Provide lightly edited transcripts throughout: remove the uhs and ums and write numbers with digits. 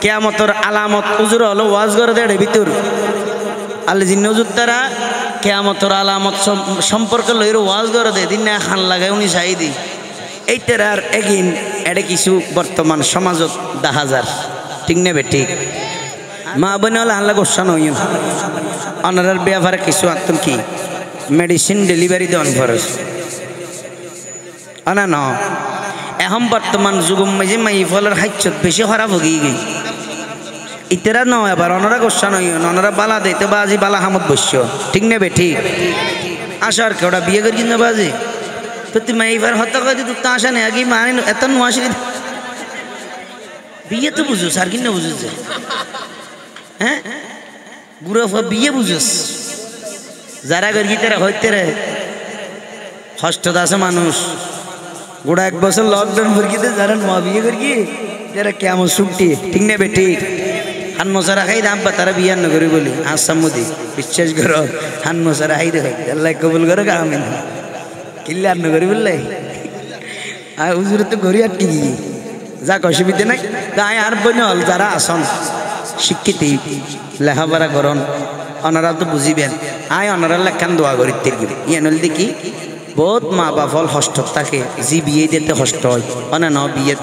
কিয়ামতের আলামত উজুর হলো ওয়াজ করে দেড় ভিতর আল জিন্ন হুজুর তারা কিয়ামতের আলামত সম্পর্কে লইর ওয়াজ করে দে দিন না খান লাগায় উনি চাইদি এইটার আর এগিন এটা কিছু বর্তমান সমাজত দেখা যার ঠিক নেবে ঠিক মা বোন হলে আল্লাহ গোসা নই অনারার ব্যাপারে কিছু আত্ম কি মেডিসিন ডেলিভারি দেওয়ান খরচ অনা ন এখন বর্তমান যুগম মাঝে মাই ফলের হাইচত বেশি খারাপ হয়ে গই ইতেরা ন এবার অনারা গোসা নই অনারা বালা দেতে বাজি বালা হামত বসছ ঠিক নেবে ঠিক আসার কেউটা বিয়ে করি না বাজি তো তুমি এইবার হত্যা করে তো তা আসা নেই আগে মানে এত নোয়াশি বিয়ে তো বুঝোস আর কিনা বুঝোস হ্যাঁ গুড়ো বিয়ে বুঝোস যারা করি তারা হইতে রে হস্টত আছে মানুষ গোড়া 1 বছর লকডাউন ভরকিতে যারা নোয়া বিয়ে করি যারা কেমন ছুটি ঠিক নেবে ঠিক হান মশারা খাই দাম পা তারা বিয়ে নগরি বলি আসামুদি বিশ্বাস করো হান মশারা খাই দেখো আল্লাহ কবুল করো আমি কিল্লে আর নগরি বললে আর হুজুরে তো ঘড়ি আর কি যাক অসুবিধা নাই তাই আর বইন হল যারা আসন শিক্ষিত লেখাপড়া করন ওনারা তো বুঝিবেন আয় ওনারা লেখান দোয়া করি তিরগিরি ইয়ে নল দেখি বহুত মা বাপল হস্ত থাকে জি বিয়ে দিতে হস্ত হয় অনা ন বিয়ে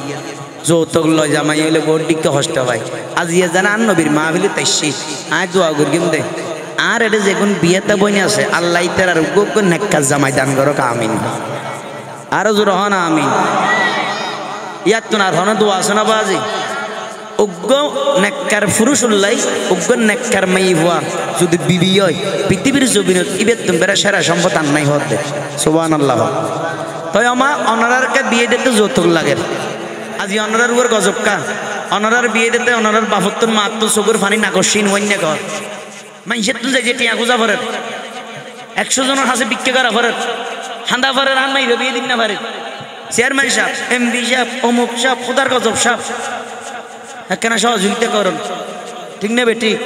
যৌতুক লয় জামাই হইলে বহুত দিকে হস্ত হয় আজ ইয়ে জানা আর নবীর মা হইলে তাইছি আয় দোয়া করি কিন্তু আর এটা যেগুন বিয়েতে বইনে আছে আল্লাহ ইতার আর উগ্র নেককার জামাই দান করো আমিন আরো জোর হন আমিন ইয়াত তো না হন দোয়া আছে না বাজি উগ্র নেককার পুরুষ উল্লাই উগ্র নেককার মাই হওয়া যদি বিবি হয় পৃথিবীর জমিনত ইবের তুমি সেরা সম্পদ আর নাই হতে সুবহানাল্লাহ তাই আমার অনারারকে বিয়ে দিতে যৌতুক লাগে আজি অনারার উপর গজবকা অনারার বিয়ে দিতে অনারার বাপত্তর মাত্র চকুর ফানি নাকশিন হইন্য কর মানুষের তো যে টিয়া গুজা ভরের 100 জনের হাসে বিক্রি করা ভরের হান্দা ভরের আর নাই বিয়ে দিন না ভরে চেয়ারম্যান সাহেব এমপি সাহেব অমুক সাহেব খোদার গজব সাহেব কেন সহযোগিতা করেন ঠিক নেবে ঠিক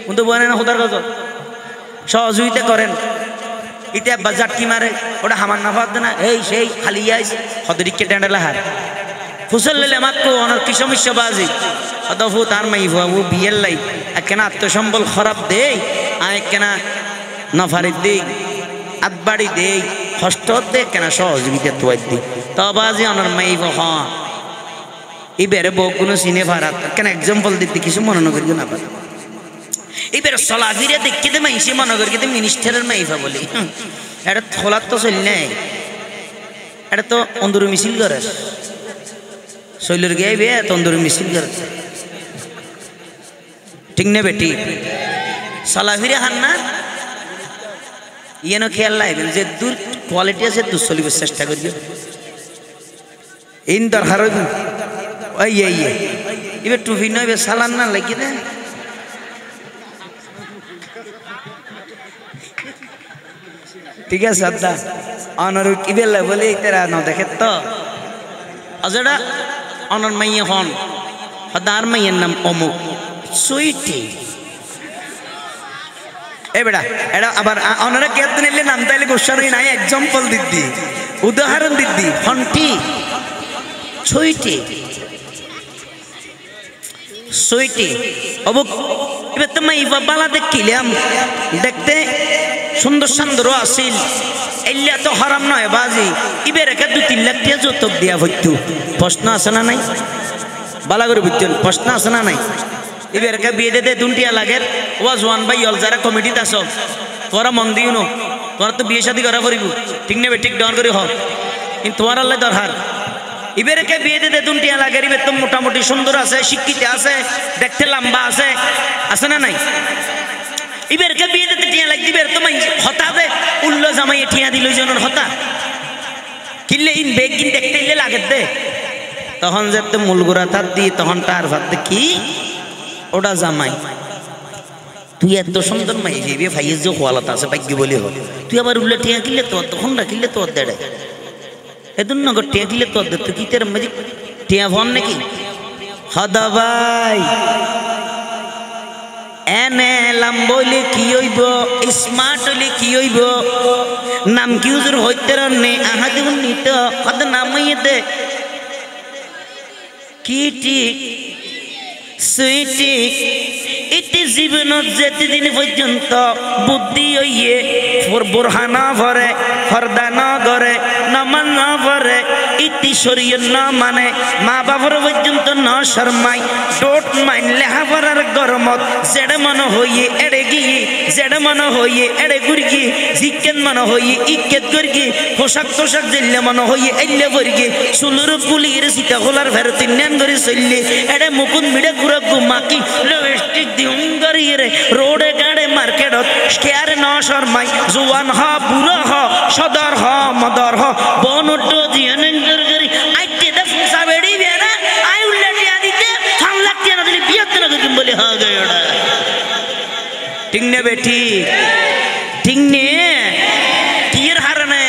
কিন্তু বলে না খোদার গজব সহযোগিতা করেন ইটা বাজার কি মারে ওটা হামার না ভাবতে না এই সেই খালি আইস হদরিকে ড্যান্ডালা হার ফুসল লেলে মাত্র অনার কি সমস্যা বাজি অদফু তার মাই ভাবু বিয়ের লাই কেন আত্মসম্বল খারাপ দেই আয় কেনা নফারি দেই আতবাড়ি দেই হস্ত দে কেন সহযোগিতা তোয়াই দিই তবাজি অনার মাই হ্যাঁ এবারে বউগুলো চিনে ভাড়াত কেন এক্সাম্পল দিতে কিছু মনে করি না পারে এবারে চলাফিরে দেখতে মাইসি মনে করি কিন্তু মিনিস্টারের মাইফা বলি এটা থলার তো চল নাই এটা তো অন্দুর মিছিল করে শৈলের গিয়ে বে তন্দুর মিছিল করে ঠিক নেবে ঠিক চলাফিরে হান না ইয়েন খেয়াল লাগবেন যে দূর কোয়ালিটি আছে দূর চলিবার চেষ্টা করি ইন দরকার ওই এবার টুপি নয় সালান না লাগি দে ঠিক আছে আদা অনর কি বেলা বলে তেরা ন দেখে তো অজটা অনর মাইয়া হন হদার মাইয়ের নাম অমুক সুইটি এ বেটা এটা আবার অনরা কেত নিলে নাম তাইলে গোসারি নাই এক্সাম্পল দিদি উদাহরণ দিদি হন্টি সুইটি সুইটি অবুক এবার তো মাই বালা দেখিলাম দেখতে সুন্দর সুন্দর আসিল এলিয়া তো হারাম নয় বাজি ইবের একে 2-3 লাখ টাকা যৌতুক দিয়া হইতো প্রশ্ন আছে না নাই বালা করে বুঝছেন প্রশ্ন আছে না নাই এবার একে বিয়ে দিতে 2 টাকা লাগে ওয়াজ ওয়ান বাই অল যারা কমিটিতে আছো তোরা মন দিও না তোরা তো বিয়ে শাদী করা করিব ঠিক নেবে ঠিক ডাউন করি হোক কিন্তু তোমার আল্লাহ দরকার এবার একে বিয়ে দিতে 2 টাকা লাগে এবার তো মোটামুটি সুন্দর আছে শিক্ষিত আছে দেখতে লম্বা আছে না নাই এবার কে বিয়ে দিতে টিয়া লাগবে এর তো মাই হতা দে উল্লো জামাই টিয়া দিল জনের হতা কিল্লে ইন বেগ কিন দেখতে ইলে লাগে দে তখন যেতে মূলগুড়া তার দি তখন তার ভাত কি ওটা জামাই তুই এত সুন্দর মাই বিয়ে ভাইয়ের যে খোয়ালাত আছে ভাগ্য বলি হল তুই আবার উল্লে টিয়া কিনলে তো তখন রাখিলে তো দেড়ে এদুন নগর টিয়া কিনলে তো দে তুই কি তের মাঝে টিয়া ভন নাকি হদা ভাই এনে লাম্বইলে কি হইব স্মার্ট হইলে কি হইব নাম কি হুজুর হইতে নে আহা দিবন নিত কত নাম হইতে কি ঠিক সুইটি ইতি জীবনত যেদিন পর্যন্ত বুদ্ধি হইয়ে বোরহানা ভরে ফর্দা ন করে নমান ন ভরে ইতি শরীয় ন মানে মা বাবার পর্যন্ত ন শর্মাই ডোট মাইন লেহাভরার গরমত জেড়ে মন হইয়ে এড়ে গিয়ে জেড়ে মন হইয়ে এড়ে গুরগি জিকেন মন হইয়ে ইকেত গুরগি পোশাক তোশাক জিল্লে মন হইয়ে এল্লে বর্গি সুলুর পুলির সীতা খোলার ফেরতি নেন করে চললে এড়ে মুকুন মিড়ে গুড়া গুমাকি লিপস্টিক দিউন গরিয়ে রোডে গাড়ে মার্কেটত কেয়ার ন শর্মাই জোয়ান হ বুড়ো হ সদর হ মদর হ বনুটো জিয়ান গরি আইতে দা ফুসা বেড়ি বেরা আই উল্লেটি আদিতে ফান লাগতে না দিলি বিয়ত না কইম বলে হ গয়ড়া ঠিক নে বেটি ঠিক নে কির হারনে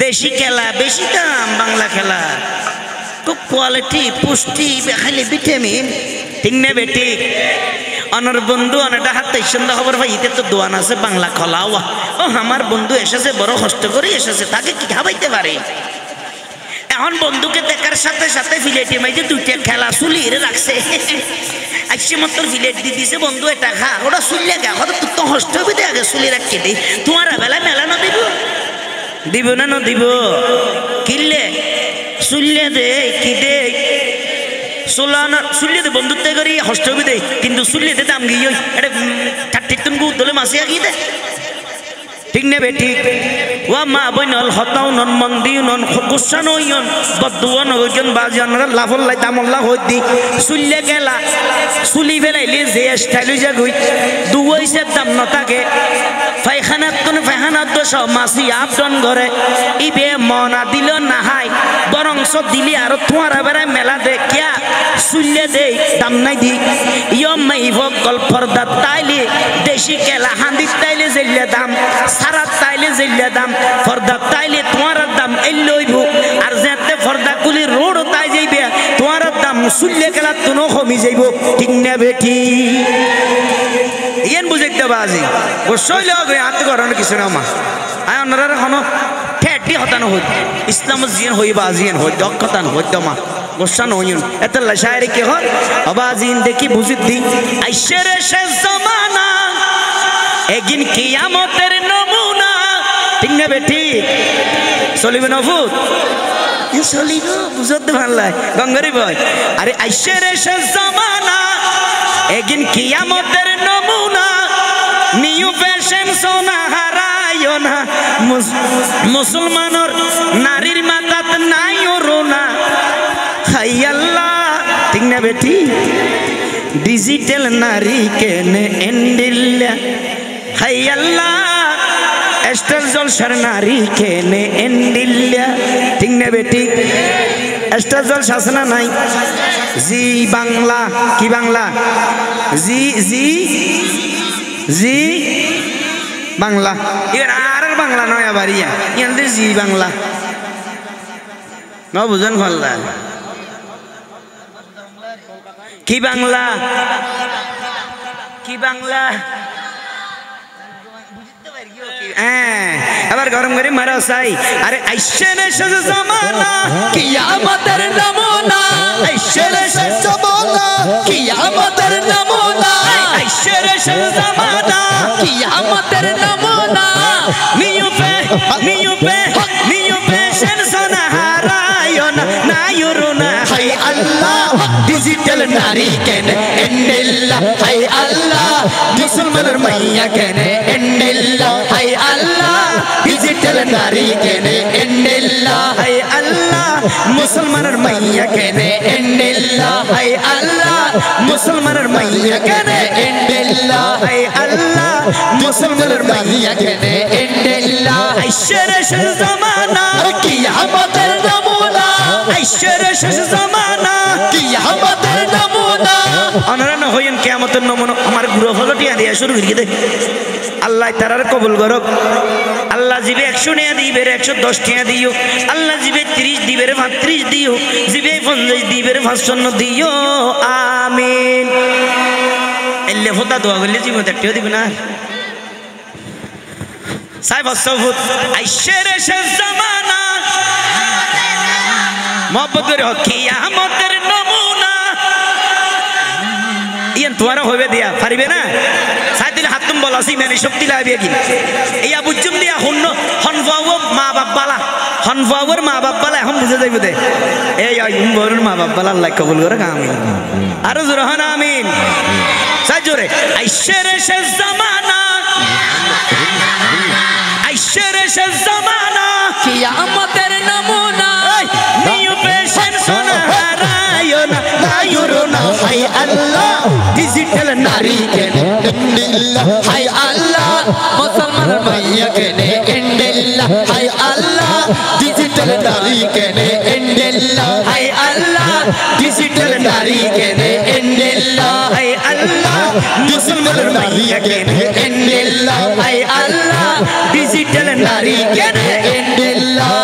দেশি খেলা বেশি দাম বাংলা খেলা খুব কোয়ালিটি পুষ্টি খালি ভিটামিন ঠিক না বেটি অনর বন্ধু অনেকটা হাত সন্ধ্যা খবর ভাই ইতে তো দোয়ান আছে বাংলা খলাওয়া ও আমার বন্ধু এসেছে বড় কষ্ট করে এসেছে তাকে কি খাওয়াইতে পারে এখন বন্ধুকে দেখার সাথে সাথে ফিলেটি মাইতে দুইটা খেলা চুলিয়ে রাখছে আইসে মতো ফিলেট দিয়ে দিছে বন্ধু এটা খা ওটা চুলিয়ে গা হয়তো তুই তো কষ্ট হবে দে আগে চুলি রাখতে দিই তোমার বেলা মেলা না দিব দিব না না দিব কিনলে চুলিয়ে দে কি দে সোলানা চুলিয়ে দে বন্ধুত্ব করি হষ্ট হবে দে কিন্তু চুলিয়ে দে দাম গিয়ে এটা ঠাট্টি তুন গু দলে মাসে আগিয়ে দে ঠিক না বেটি ওয়া মা বইনল হতাও নন মন্দি নন গুসানো ইয়ন বদুয়া নগন বাজান লাফল্লাই তামল্লা হইদি চুলিয়ে গেলা চুলি ফেলাইলে যে স্টাইল যা গই দুইসের দাম ন থাকে পায়খানাত কোন পায়খানাত দোষ মাসি আপডন করে ইবে মনা দিল না হাই বরংস দিলি আর তোমার বেড়ায় মেলা দে কিয়া চুলিয়ে দে দাম নাই দি ইয়ম মাই ভকল ফর্দা তাইলে দেশি কেলা হান্দি তাইলে জেলে দাম সারা তাইলে জেলে দাম ফর্দা তাইলে তোমার দাম এলইব আর যেতে ফর্দা কুলি রোড তাই যাইবে তোমার দাম চুলিয়ে কেলা তুনো কমি যাইব ঠিক না বেটি ইয়েন বুঝাইতে বাজি গোসই লগ হাত করানো কিছু না মা আয় অন্যরা হনো ঠেটি হতানো হই ইসলাম জিয়ান হই বাজিয়ান হই দক্ষতান হই দমা গোসান হইন এত লাশায়রি কে হন আবাজিন দেখি বুঝি দি আইশেরে শেষ জামানা একদিন কিয়ামতের নমুনা ঠিক না বেটি চলিবে নফুত ই চলিব বুঝতে ভালাই গঙ্গারি ভাই আরে আইশেরে শেষ জামানা একদিন কিয়ামতের নমুনা নিউ ফ্যাশন সোনা হারায়ো না মুসলমানর নারীর মাথাত নাই রোনা হাই আল্লাহ ঠিক না বেটি ডিজিটাল নারী কেনে এন্ডিল্লা হাই আল্লাহ স্টার জলসার নারী কেনে এন্ডিল্লা ঠিক না বেটি স্টার জলসা আছে না নাই জি বাংলা কি বাংলা জি জি জি বাংলা এর আর বাংলা নয় আবার ইয়াদের জি বাংলা ন বুঝেন ভাল্লা কি বাংলা কি বাংলা হ্যাঁ আবার গরম করে মারা চাই আরে আইসেরে শেষ জামানা কিয়ামতের নমুনা আইসেরে শেষ জামানা কিয়ামতের নমুনা আইসেরে শেষ জামানা কিয়ামতের নমুনা নিউ ফ্যাশন সোনা হারায়ো না নায়ুরুনা হাই আল্লাহ ডিজিটাল নারী কেনে এন্ডেল্লা হাই আল্লাহ মুসলমানের মাইয়া কেনে এন্ডেল্লা হাই আল্লাহ ডিজিটাল নারী কেনে এন্ডেল্লা হাই আল্লাহ মুসলমানের মাইয়া কেনে এন্ডেল্লা হাই আল্লাহ মুসলমানের মাইয়া কেনে এন্ডেল্লা হাই আল্লাহ মুসলমানের মাইয়া কেনে এন্ডেল্লা আইশেরে শেষ জামানা কিয়ামতের নমুনা আইশেরে শেষ জামানা কিয়ামতের নমুনা অনরান হইন কিয়ামতের নমুনা আমার গুরু হলো টিয়া দিয়া শুরু করে দে আল্লাহ তারার কবুল করুক আল্লাহ জিবে 100 টাকা দিবের 110 টাকা দিও আল্লাহ জিবে 30 দিবের 35 দিও জিবে 50 দিবের 500 দিও আমিন এলে ফোটা দোয়া করলে জীবন একটিও দিবে না সাহেব সফুত আইশেরে শেষ জামানা মহব্বত করে কিয়ামতের নমুনা তোরা হবে দিয়া পারিবে না সাইদিন হাতুম বলাসি মানে শক্তি লাইবে কি এই বুঝুম দিয়া হন্ন হনফাও মা বাবালা হনফাওর মা বাবালা এখন বুঝে যাইব দে এই বরুর মা বাবালা আল্লাহ কবুল করে আমিন আর জোরে হন আমিন সাই জোরে আইশেরে সে জামানা আইশেরে সে জামানা কিয়ামতের নমুনা নিউ পেশেন্ট সোনা হারায়না নায়ুরনা হাই আল্লাহ ডিজিটাল নারী কেনে ইন্দিল্লাহ হাই আল্লাহ মুসলমান মাইয়া কেনে ইন্দিল্লাহ হাই আল্লাহ ডিজিটাল নারী কেনে ইন্দিল্লাহ হাই আল্লাহ ডিজিটাল নারী কেনে ইন্দিল্লাহ হাই আল্লাহ মুসলমান নারী কেনে ইন্দিল্লাহ হাই আল্লাহ ডিজিটাল নারী কেনে ইন্দিল্লাহ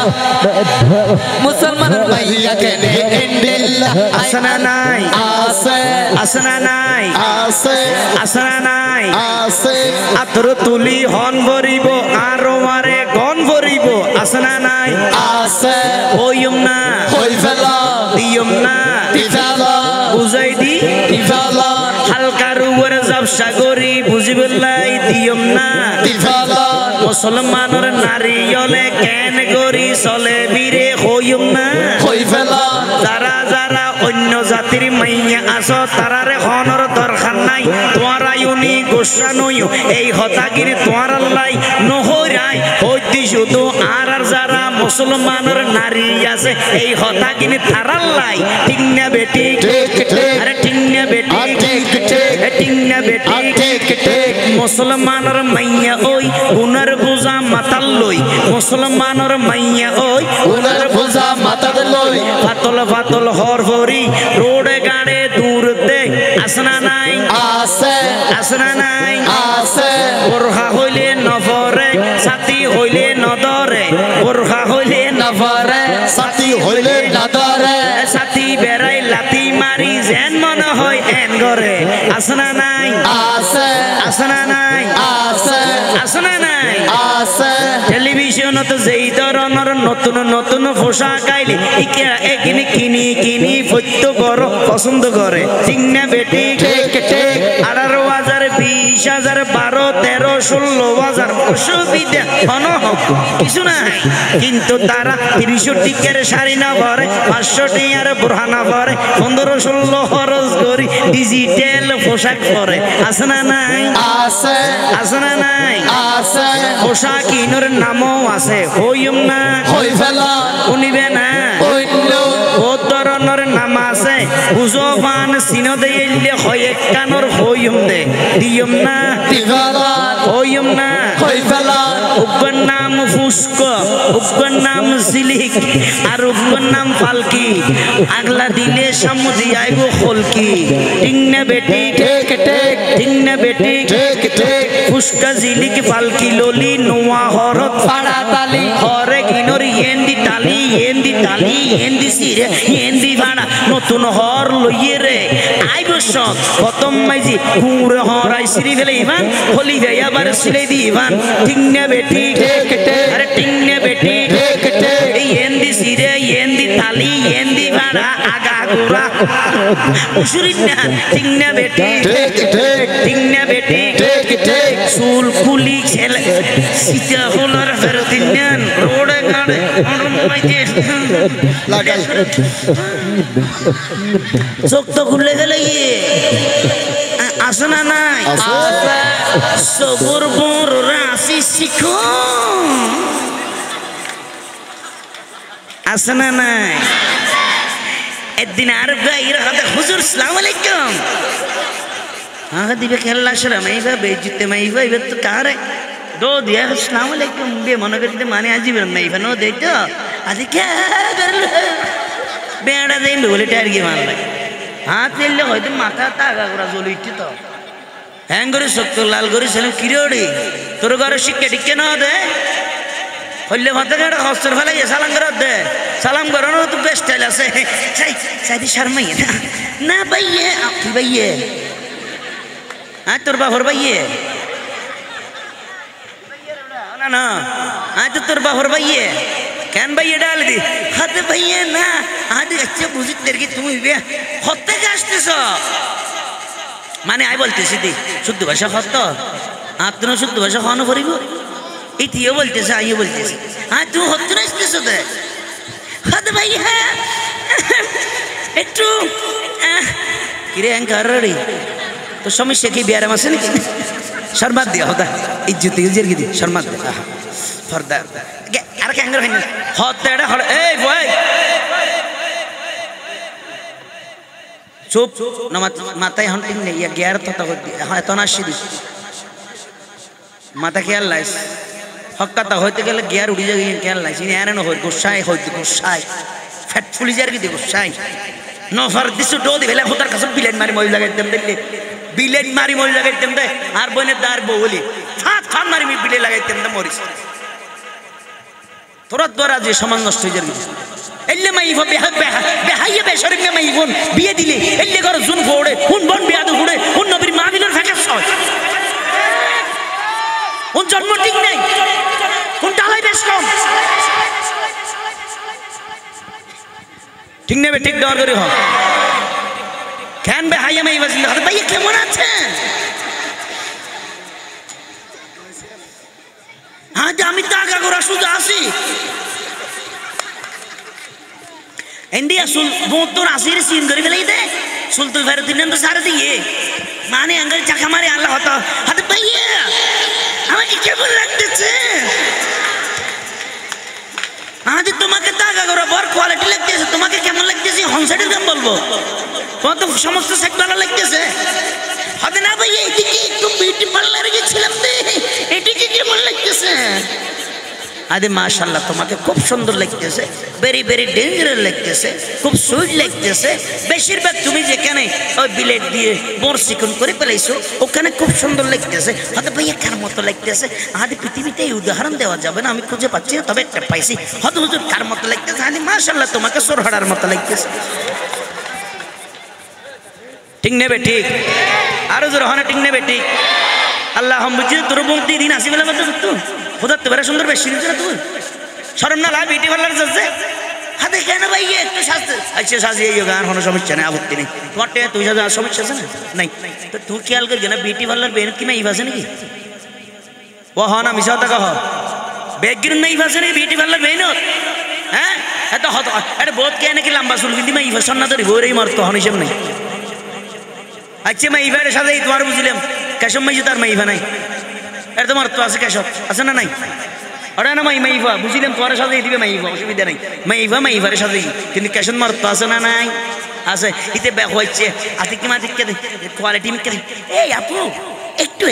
মুসলমান মাইয়া কেনে ইন্দিল্লাহ আসনা নাই আছে আসনা নাই আছে আসনা নাই আছে আতর তুলি হন ভরিব আর মারে গন ভরিব আসনা নাই আছে হইম না হই ফেলা দিয়ম না দিফালা বুঝাই দি দিফালা হালকার উপরে ব্যবসা করি বুঝিবলাই দিয়ম না দিফালা মুসলমানের নারী হলে কেন করি চলে বীরে হইম না হই ফেলা যারা যারা অন্য জাতির মাইয়া আছো তারারে হনর দরকার নাই তোরা ইউনি গোসা নইও এই হতাগির তোর লাই নহরাই হইতি শুধু আর যারা মুসলমানের নারী আছে এই হতাগিনি তারার লাই ঠিক না বেটি আরে ঠিক না বেটি ঠিক না বেটি মুসলমানের মাইয়া ওই গুনার বোঝা মাতাল লই মুসলমানের মাইয়া ওই উনার বোঝা মাথাতে লই ফাতল ফাতল হর হরি রোডে গাড়ে দূর দে আসনা নাই আছে আসনা নাই আছে বোরখা হইলে নফরে সাথী হইলে নদরে বোরখা হইলে নফরে সাথী হইলে নাদরে সাথী বেড়াই লাতি মারি যেন মনে হয় এন ঘরে আসনা নাই আছে আসনা নাই আছে আসনা নাই আছে টেলিভিশনত যেই ধরনের নতুন নতুন পোশাক আইলে এখানে কিনি কিনি ফত্য বড় পছন্দ করে ঠিক না বেটি ঠিক ঠিক 18,000 20,000 12 13 16,000 অসুবিধা কোনো কিছু নাই কিন্তু তারা 300 টিকের শাড়ি না পরে 500 টিয়ার বুরহানা পরে 15-16 খরচ করি ডিজিটাল পোশাক পরে আছে না নাই আছে আছে না নাই আছে পোশাক কিনোর নামও আছে হইম না হই ফেলা শুনিবে না অন্য বহুত ধরনের নাম আছে বুঝবান চিন দিলে হয় এক কানোর হইম দে দিয়ম না দিফালা হইম না হই ফেলা উগ্র নাম ফুস্ক উগ্র নাম সিলিক আর উগ্র নাম ফালকি আগলা দিলে সামুদি আইব খলকি ঠিক না বেটি ঠিক ঠিক ঠিক না বেটি ঠিক ঠিক ফুসকা জিলিক ফালকি ললি নোয়া হরত পাড়া তালি হরে কিনোর এন্দি তালি এন্দি তালি এন্দি সিরে এন্দি ভাড়া নতুন হর লইয়ে রে আইব সব প্রথম মাইজি পুরে হরাই সিরি ফেলে ইভান হলি যায় আবার সিলে দি ইভান ঠিক না বেটি ঠিক ঠিক আরে ঠিক না বেটি ঠিক ঠিক এই এন্দি সিরে এন্দি তালি এন্দি ভাড়া আগা গোড়া উসুরিন না ঠিক না বেটি ঠিক ঠিক ঠিক না বেটি ঠিক ঠিক চুল কুলি ছেলে সীতা হলার ফেরত নেন রোডে গাড়ে লাগাই চোখ তো খুলে গেলে গিয়ে আসে না নাই আছে সবর বড় রাশি শিখো আসে না নাই একদিন আর ভাইয়ের হাতে হুজুর সালাম আলাইকুম हाँ दिव्य खेलना शर्म है इधर बेचते मैं इधर तो कहाँ है दो दिया अस्सलाम वालेकुम बे मनो करते माने आज भी मैं इधर नो देखो आज क्या कर लो बेड़ा दे बोले टायर की मान ले हाथ ले लो इधर माथा तागा करा जोली इट्टी तो हैंगरी सकतो लाल गोरी सलम किरोड़ी तोर गारे शिक्के टिक्के ना दे হইলে ভাতে গেড়া হস্তর ফেলাই সালাম করো না তো বেস্ট স্টাইল আছে সাইদি শর্মাই না ভাইয়ে আপনি ভাইয়ে आज তোর বাহর ভাইয়ে না না आज तो তোর বাহর ভাইয়ে কেন ভাইয়ে ডাল দি হাতে ভাইয়ে না আজ আচ্ছা বুঝি তের কি তুমি বে হতে আসতেছ মানে আই বলতেছি দি শুদ্ধ ভাষা হত আত্ম শুদ্ধ ভাষা খাওয়ানো পড়িব ইতিও বলতেছে আইও বলতেছে হ্যাঁ তুই হতো না আসতেছো দে হতে ভাই হ্যাঁ একটু কিরে অ্যাঙ্কার রে তো সমস্যা কি বিয়ারাম আছে নাকি শর্মাত দিয়া হতা ইজ্জত ইউজের কি দি শর্মাত দে ফরদা আর কে অ্যাঙ্কার হয় না হতে এটা হড় এই বয় চুপ না মাথায় হন্টিং নেই ইয়া গিয়ার তো হ্যাঁ তো না সিদি মাথা খেয়াল লাইস হক্কাতা হইতে গেলে গিয়ার উড়ি যাবে খেয়াল লাইস ইনি এনে হয় গোসাই হইতে গোসাই ফ্যাট ফুলি যার কি দি গোসাই নফর দিছু ডো দি ভেলা হোতার কাছে বিলেন মারি মই লাগাইতাম দেখলে বিলেন মারি মই লাগাইতাম দে আর বইনের দার বউলি ফাত ফান মারি বিলে লাগাইতাম দে মরিস তোরা দ্বারা যে সমান নষ্ট হয়ে যাবে এল্লে মাই বেহাইয়া বেশরিক না মাই বোন বিয়ে দিলে এল্লে ঘর জুন ফোড়ে কোন বোন বিয়া দু ফোড়ে কোন নবীর মাহফিলের ফেকাস হয় কোন জন্ম ঠিক নেই কোন ডালাই বেশ কম ঠিক নেবে ঠিক দেওয়ার করে হোক কেন বেহাইয়া মাই বাসিল আরে ভাইয়া কেমন আছেন হ্যাঁ আমি তো আগা করা শুধু আসি इंडिया सुल वो तो आसिर सीन करी गई थे सुल तो फिर दिन तो सारे दिए माने अंगल चखा मारे अल्लाह होता हद भैया हमें क्या बोल लगते थे आज तुम्हारे तागा करो बहुत क्वालिटी लगती है तुम्हारे क्या मन लगती है हम सेटिल कम बोल बो तो समस्त सेट वाला लगती है हद ना भैया इतनी तुम ब्यूटी पार्लर की छिलमते इतनी क्या मन लगती है আরে মাশাআল্লাহ তোমাকে খুব সুন্দর লাগতেছে ভেরি ভেরি ডেঞ্জারাস লাগতেছে খুব সুইট লাগতেছে বেশিরভাগ তুমি যেখানে ওই বিলেট দিয়ে বর্ষিকন করে ফেলাইছো ওখানে খুব সুন্দর লাগতেছে হয়তো ভাইয়া কার মতো লাগতেছে আদি পৃথিবীতে এই উদাহরণ দেওয়া যাবে না আমি খুঁজে পাচ্ছি না তবে একটা পাইছি হয়তো হুজুর কার মতো লাগতেছে আরে মাশাআল্লাহ তোমাকে সোরহাড়ার মতো লাগতেছে ঠিক নেবে ঠিক আরো জোর হনে ঠিক নেবে ঠিক আল্লাহ হাম বুঝি তোর বলতে দিন আসি বলে মতো তো खुदा तुम्हारा सुंदर बेशी नहीं तू शर्म ना ला बेटी वाला जैसे हाँ देखे ना भाई ये तो शास्त्र अच्छे शास्त्र ये गान होना समझ नहीं आपत्ति नहीं तुम्हारे तू इसे समझ से ना नहीं तो तू क्या कर गया ना बेटी वाला बेन की मैं इवाज़ नहीं की वो हाँ ना मिसाल तक हो बैकग्राउंड नहीं इवाज़ नहीं बेटी वाला बेन हो हैं तो हो तो अरे बहुत क्या ना कि लंबा सुन भी मैं इवाज़ ना तो रिवोर ही मरता हूँ निशम नहीं अच्छे मैं इवाज़ शायद ये तुम्हारे बुझिलेम कैसे मैं जुतार मैं इवा नहीं এর তোমার তো আছে কেশব আছে না নাই ওরা না মাইফা বুঝিলাম তোর সাথে দিবে মাইফা অসুবিধা নাই মাইফার সাথে কিন্তু কেশব মার তো আছে না নাই আছে ইতে ব্যাক হচ্ছে আতিক মাতিক কে কোয়ালিটি মিকে এই আপু একটু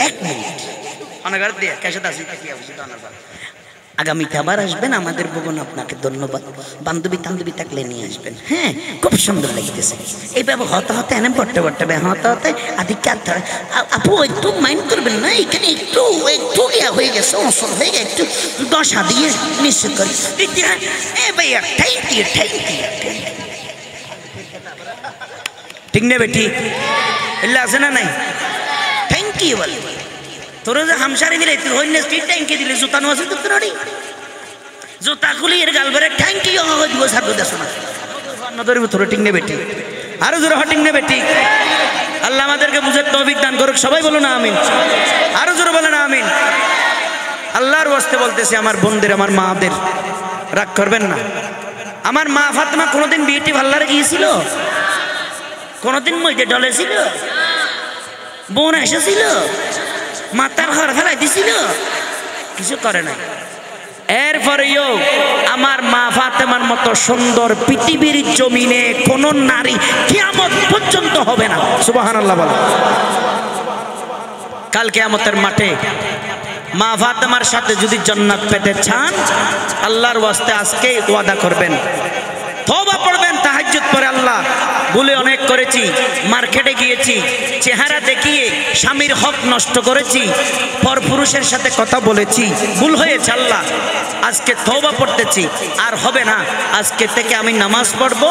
এক মিনিট অনাগার দিয়ে কেশব আছে কি আছে তো অনাগার আগামীতে আবার আসবেন আমাদের ভবন আপনাকে ধন্যবাদ বান্ধবী তান্ধবী থাকলে নিয়ে আসবেন হ্যাঁ খুব সুন্দর লাগতেছে এইভাবে হতে হতে এনে বট্টে হতে হতে আধিকার ধরে আপু একটু মাইন্ড করবেন না এখানে একটু ইয়া হয়ে গেছে অসল হয়ে গেছে একটু দশা দিয়ে নিশ্চিত করি এ ভাইয়া থ্যাংক ইউ ঠিক নেবে ঠিক এলে আছে না নাই থ্যাংক ইউ বল তোরা যে হামসারে দিলে তুই হইলে স্ট্রিট ট্যাঙ্কে দিলে জুতা নোয়া শুধু তোর জুতা খুলি এর গালবারে থ্যাংক ইউ দিব সাথে দেখো না নজরে তোর ঠিক নেবে ঠিক আরো জোরে হটিং নেবে ঠিক আল্লাহ আমাদেরকে বুঝার তৌফিক দান করুক সবাই বলো না আমিন আরো জোরে বলো না আমিন আল্লাহর ওয়াস্তে বলতেছি আমার বোনদের আমার মাদের রাগ করবেন না আমার মা ফাতেমা কোনোদিন বিউটি পার্লারে গিয়েছিল কোনোদিন মইতে ডলেছিল বোন এসেছিল মাতার ঘর ফেলাই দিছিল কিছু করে না এরপরেও আমার মা ফাতেমার মতো সুন্দর পৃথিবীর জমিনে কোন নারী কিয়ামত পর্যন্ত হবে না সুবহানাল্লাহ বলো কাল কিয়ামতের মাঠে মা ফাতেমার সাথে যদি জান্নাত পেতে চান আল্লাহর ওয়াস্তে আজকেই ওয়াদা করবেন তওবা পড়বেন তাহাজ্জুদ পড়ে আল্লাহ ভুলে অনেক করেছি মার্কেটে গিয়েছি চেহারা দেখিয়ে স্বামীর হক নষ্ট করেছি পরপুরুষের সাথে কথা বলেছি ভুল হয়েছে আল্লাহ আজকে তওবা পড়তেছি আর হবে না আজকে থেকে আমি নামাজ পড়ব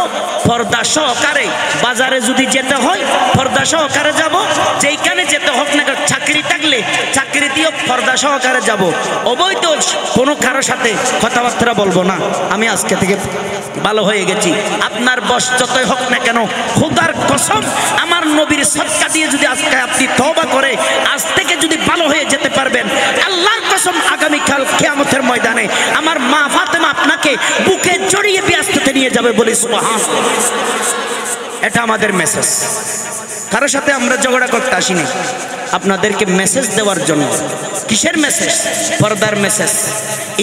পর্দা সহকারে বাজারে যদি যেতে হয় পর্দা সহকারে যাব যেইখানে যেতে হোক না চাকরি থাকলে চাকরিতেও পর্দা সহকারে যাব, অবৈধ কোনো কারোর সাথে কথাবার্তা বলবো না। আমি আজকে থেকে ভালো হয়ে গেছি। আপনার বয়স যতই হোক না কেন, খোদার কসম আমার নবীর সদকা দিয়ে যদি আজকে আপনি তওবা করে আজ থেকে যদি ভালো হয়ে যেতে পারবেন, আল্লাহর কসম আগামীকাল কিয়ামতের ময়দানে আমার মা ফাতেমা আপনাকে বুকে জড়িয়ে ব্যস্ততে নিয়ে যাবে বলে সুবহানাল্লাহ। এটা আমাদের মেসেজ। কারোর সাথে আমরা ঝগড়া করতে আসিনি, আপনাদেরকে মেসেজ দেওয়ার জন্য। কিসের মেসেজ? পর্দার মেসেজ,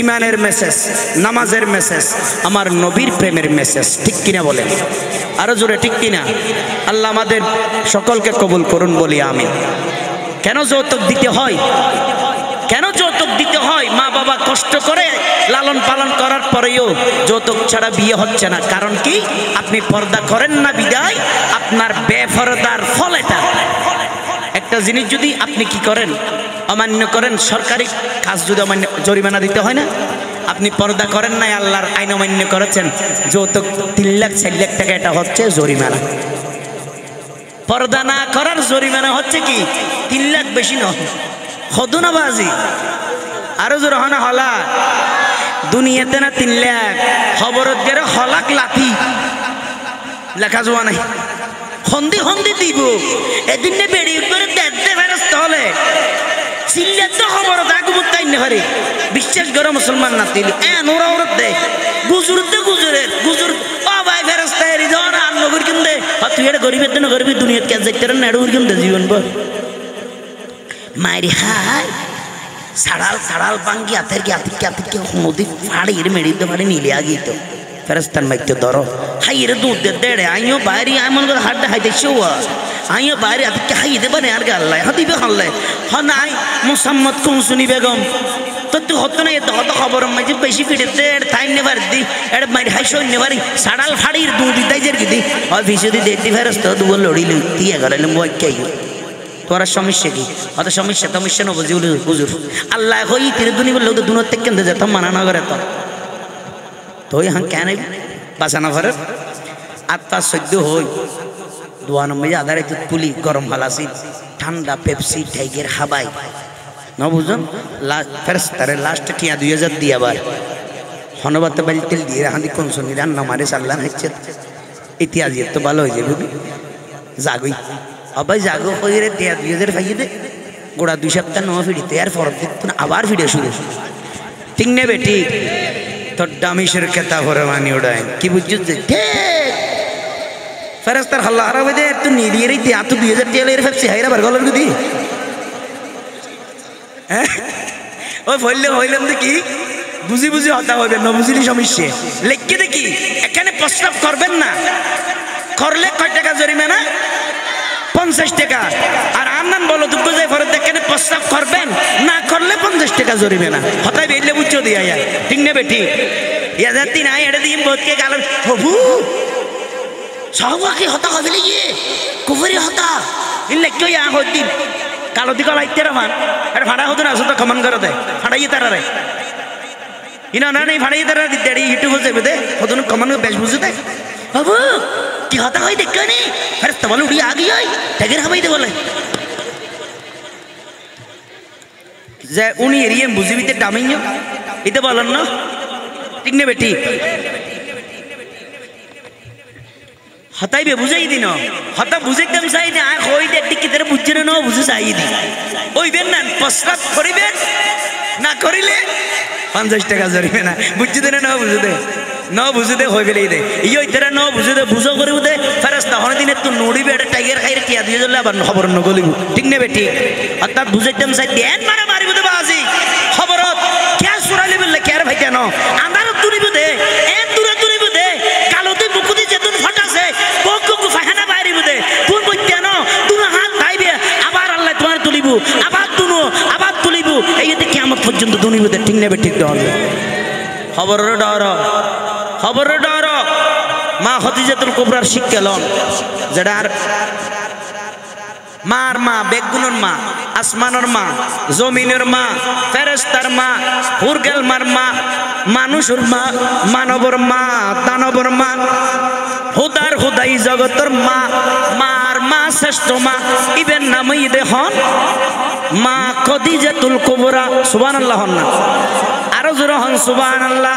ইমানের মেসেজ, নামাজের মেসেজ, আমার নবীর প্রেমের মেসেজ। ঠিক কিনা বলেন? আরো জোরে ঠিক কিনা? আল্লাহ আমাদের সকলকে কবুল করুন বলি আমিন। কেন যৌতুক দিতে হয়? কেন যৌতুক দিতে হয়? মা বাবা কষ্ট করে লালন পালন করার পরেও যৌতুক ছাড়া বিয়ে হচ্ছে না। কারণ কি? আপনি পর্দা করেন না বিদায় আপনার বেপরদার ফল এটা। একটা জিনিস যদি আপনি কি করেন, অমান্য করেন, সরকারি কাজ যদি অমান্য, জরিমানা দিতে হয় না? আপনি পর্দা করেন নাই, আল্লাহর আইন অমান্য করেছেন, যৌতুক 3 লাখ 4 লাখ টাকা, এটা হচ্ছে জরিমানা। পর্দা না করার জরিমানা হচ্ছে কি 3 লাখ, বেশি নয়। হদুনাবাজি আরো জোর হনা হলা দুনিয়াতে না 3 লাখ, খবরত গেলে হলাক লাথি লেখা যাওয়া নাই। হন্দি হন্দি দিব এদিন বেড়ি করে দেখতে ফেরস্ত হলে চিল্লে তো খবর আগুমত তাই না পারে। বিশ্বাস করো মুসলমান না তিল ওরা ওরা দে গুজুর তো গুজুরের গুজুর ও ভাই ফেরস্তা এরি ধর আর নগর কিনতে তুই এটা গরিবের জন্য গরিবী দুনিয়ার কাজ দেখতে নেড়ু কিনতে জীবন বল মায়ের হাই সাড়াল সাড়াল বাঙ্গি হাতের কি হাতিকে হাতিকে নদী ফাড়ির মেড়িতে পারে নিলে আগিয়ে তো ফেরস্তান মাইতে ধরো হাইয়ের দুধ দেড়ে আইও বাইরে এমন করে হাড্ডা হাইতে শোয়া আইও বাইরে হাতিকে হাইয়ে দেবে না আর গে আল্লাহ হাতিবে হাল্লাই হ নাই মোসাম্মদ কুমসুনি বেগম তো তুই হতো না এত হতো খবর মাঝে বেশি ফিটেতে টাইম নেবার দি এটা মারি হাই সই নেবারি সাড়াল ফাড়ির দুধ দিতাই যে কি দি হয় ভিসুদি দেখতে ফেরস্ত দুবো লড়িল দিয়ে গেলাম বই কে তোরা সমস্যা কি? অত সমস্যা সমস্যা না বুঝি বুঝুর আল্লাহ হই তিরে দুনি বললো তো দুনোর থেকে কেন্দ্রে যেতাম মানা না করে তো হ্যাঁ কেন বাঁচানো ঘরের আত্মা সহ্য হই দোয়া নম্বর আধারে দুধ পুলি গরম হালাসি ঠান্ডা পেপসি টাইগের হাবাই ন বুঝুন ফেরস্তারে লাস্টে টিয়া 2000 দিয়ে আবার হনবাতে বাড়ি তেল দিয়ে হাঁদি কোন শুনি রান্না মারে চাল্লান হচ্ছে ইতিহাস তো ভালো হয়ে যাবে জাগুই আবার জাগো হয়ে রে টিয়া 2000 পাইয়ে দে গোড়া 2 সপ্তাহ ন ফিরিতে আর ফরত দিন আবার ভিডিও শুরু ঠিক নেবে ঠিক তোর ডামিশের কেতা ভরে মানি ওড়ায় কি বুঝছিস ঠিক ফেরেস্তার হাল্লা হারাবে দে তুই নিয়ে রে টিয়া তো 2000 টিয়া এর ফেপসি হাইরা বার গলার গুদি হ্যাঁ ওই হইলাম তো কি বুঝি বুঝি হতা হবে না বুঝিলি সমস্যা লিখে দেখি এখানে প্রস্তাব করবেন না করলে কয় টাকা জরিমানা 50 টাকা আর আন্নান বলো দুঃখ যায় ফরত এখানে প্রস্তাব করবেন না করলে 50 টাকা জরিমানা হতাই বেরলে বুঝছো দিয়া ঠিক নেবে ঠিক ইয়া যাতি নাই এটা দিন বোধকে গেল হবু সহবাকি হতা হবে গিয়ে কুফরি হতা ইল্লে কেউ ইয়া হদিন কালো দিকে লাইতে রামান এটা ভাড়া হতো না শুধু কমান করে দেয় ফাড়াইয়ে তারা রে ইনা না নেই ফাড়াইয়ে তারা দিতে ইউটিউবে যাবে দে হতো কমান বেশ বুঝে দেয় বাবু কি হতা হয় দেখো নি ফেরেশতা বলে উড়িয়ে আগিয়ে হয় টাগের হাবাই দে বলে যে উনি এরিয়ে বুঝিবিতে ডামিও এটা বলেন না ঠিক নেবে ঠিক হতাইবে বুঝাই দিন হতা বুঝাইতাম চাই না আর হই দেখতে কি তারা বুঝছে না বুঝে চাই দি ওইবেন না প্রস্তাব করিবেন না করিলে 50 টাকা জরিবে না বুঝছে দে না বুঝে দে ন বুঝে দে হয়ে গেলেই দে ইয়ে তারা ন বুঝে দে বুঝো করে দে ফেরস্তা হনে দিনে তুই নড়িবে এটা টাইগার খাইরে টিয়া দিয়ে চলে আবার খবর ন গলিব ঠিক নেবে ঠিক অর্থাৎ বুঝাইতাম চাই দেন মারা মারিব দে বাজি খবরত কে সুরালি বললে কে আর ভাই কেন আমারও তুলিব দে এন দূরে তুলিব দে কালোতে মুকুদি যেতুন ফটাছে কোকু ফাহানা বাইরিব দে তুই বইতে ন তুই হাত ভাইবে আবার আল্লাহ তোমার তুলিব আবার তুনো আবার তুলিব এইতে কিয়ামত পর্যন্ত দুনিব দে ঠিক নেবে ঠিক ডর খবরের ডর খবরের ডর মা খদিজাতুল কুবরার শিক্ষা লন যেটা আর মার মা বেগুনের মা আসমানের মা জমিনের মা ফেরেশতার মা হুরগেল মার মা মানুষের মা মানবর মা দানবর মা হুদার হুদাই জগতের মা মার মা শ্রেষ্ঠ মা ইবেন নামই দেখুন মা খদিজাতুল কুবরা সুবহানাল্লাহ না আরো জোরে হন সুবহানাল্লাহ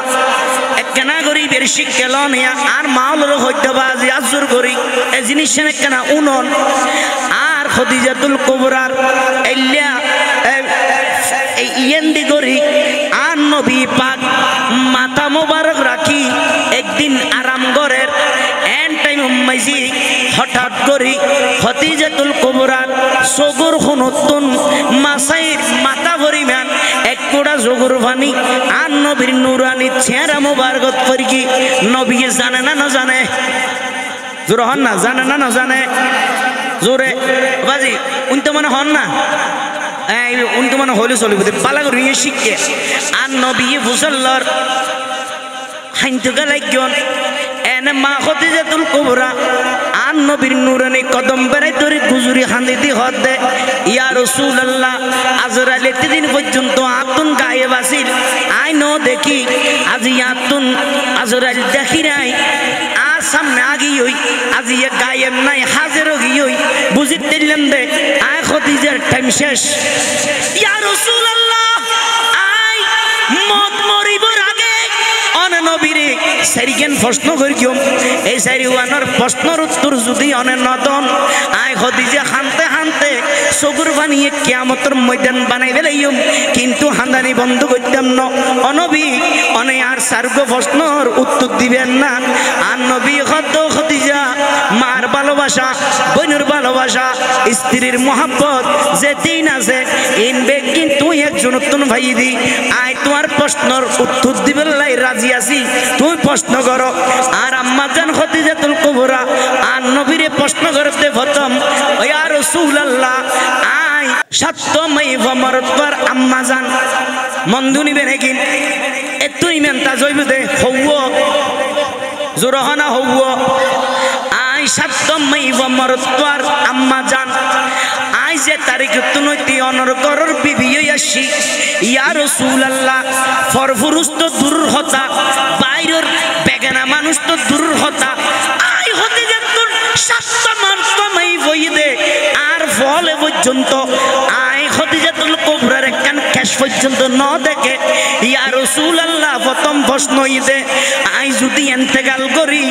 একখানা গরিবের শিক্ষা লনিয়া আর মাওলার হইতেবাজি আজুর করি এই জিনিস একখানা উনন আর খদিজাতুল কুবরার এলিয়া এই ইয়েন্দি গরি আর নবী পাক মাথা মোবারক রাখি একদিন আরাম ঘরের এন টাইম মাইজি হঠাৎ করি খদিজাতুল কুবরার সগর খুনতুন মাসাইর মাথা পরিমাণ এক কোড়া জগর পানি আর নবীর নুরানি চেহারা মোবারকত করি নবী জানে না জানে জোরে হন না জানে না জানে জোরে বাজি উনি তো মানে হন না উনি তো মানে হলে চলিব পালা করি শিখে আর নবী বুঝাল্লার হাইন্তু গালাইগন এনে মা খদিজাতুল কুবরা আর নবীর নুরানি কদম বেড়াই ধরে গুজুরি হান্দি দি হদ দে ইয়া রাসূলুল্লাহ আজরাইল এতদিন পর্যন্ত আতুন গায়ে বাসিল আই ন দেখি আজি আতুন আজরাইল দেখি নাই আর সামনে আগি হই আজি এ গায়েব নাই হাজির হই হই বুঝিত দিলেন দে আয় খদিজার টাইম শেষ ইয়া রাসূলুল্লাহ আই মত মরিবর আগে অনে নবীরে সারিকেন প্রশ্ন করিম এই সারিওয়ানোর প্রশ্নের উত্তর যদি অনে নদন আয় খদিজা হানতে হানতে সগুর বানিয়ে কিয়ামতের ময়দান বানাই ফেলাইম কিন্তু হান্দানি বন্ধ করতাম না অনবী অনে আর সার্গ প্রশ্নর উত্তর দিবেন না আর নবী খদিজা মার ভালোবাসা বোনের ভালোবাসা স্ত্রীর মহাব্বত যে দিন আছে ইন বেগিন তুই একজন নতুন ভাই দি আয় তোমার প্রশ্নের উত্তর দিবেন লাই রাজি আছি তুই প্রশ্ন করো আর আম্মা জান খদিজাতুল কুবরা আর নবীরে প্রশ্ন করতে প্রথম ইয়া রাসূলুল্লাহ আই সত্যময় ভমরতর আম্মা জান মন্দু নিবে নাকি এ তুই মেনতা জইব দে হওয়া জোরহনা হওয়া আই সত্যময় ভমরতর আম্মা জান আই যে তারিখ তুনতি অনর করর বিবি আসি ইয়া রাসূলুল্লাহ ফরফুরুস তো দূর হতা বাইরের বেগানা মানুষ তো দূর হতা আই হতে যেতুন সত্যমান কমাই বই দে আর ফলে পর্যন্ত আই খদিজাতুল কুবরার একখান কেশ পর্যন্ত ন দেখে ইয়া রাসূলুল্লাহ প্রথম প্রশ্ন ইদে আই যদি ইন্তেকাল করি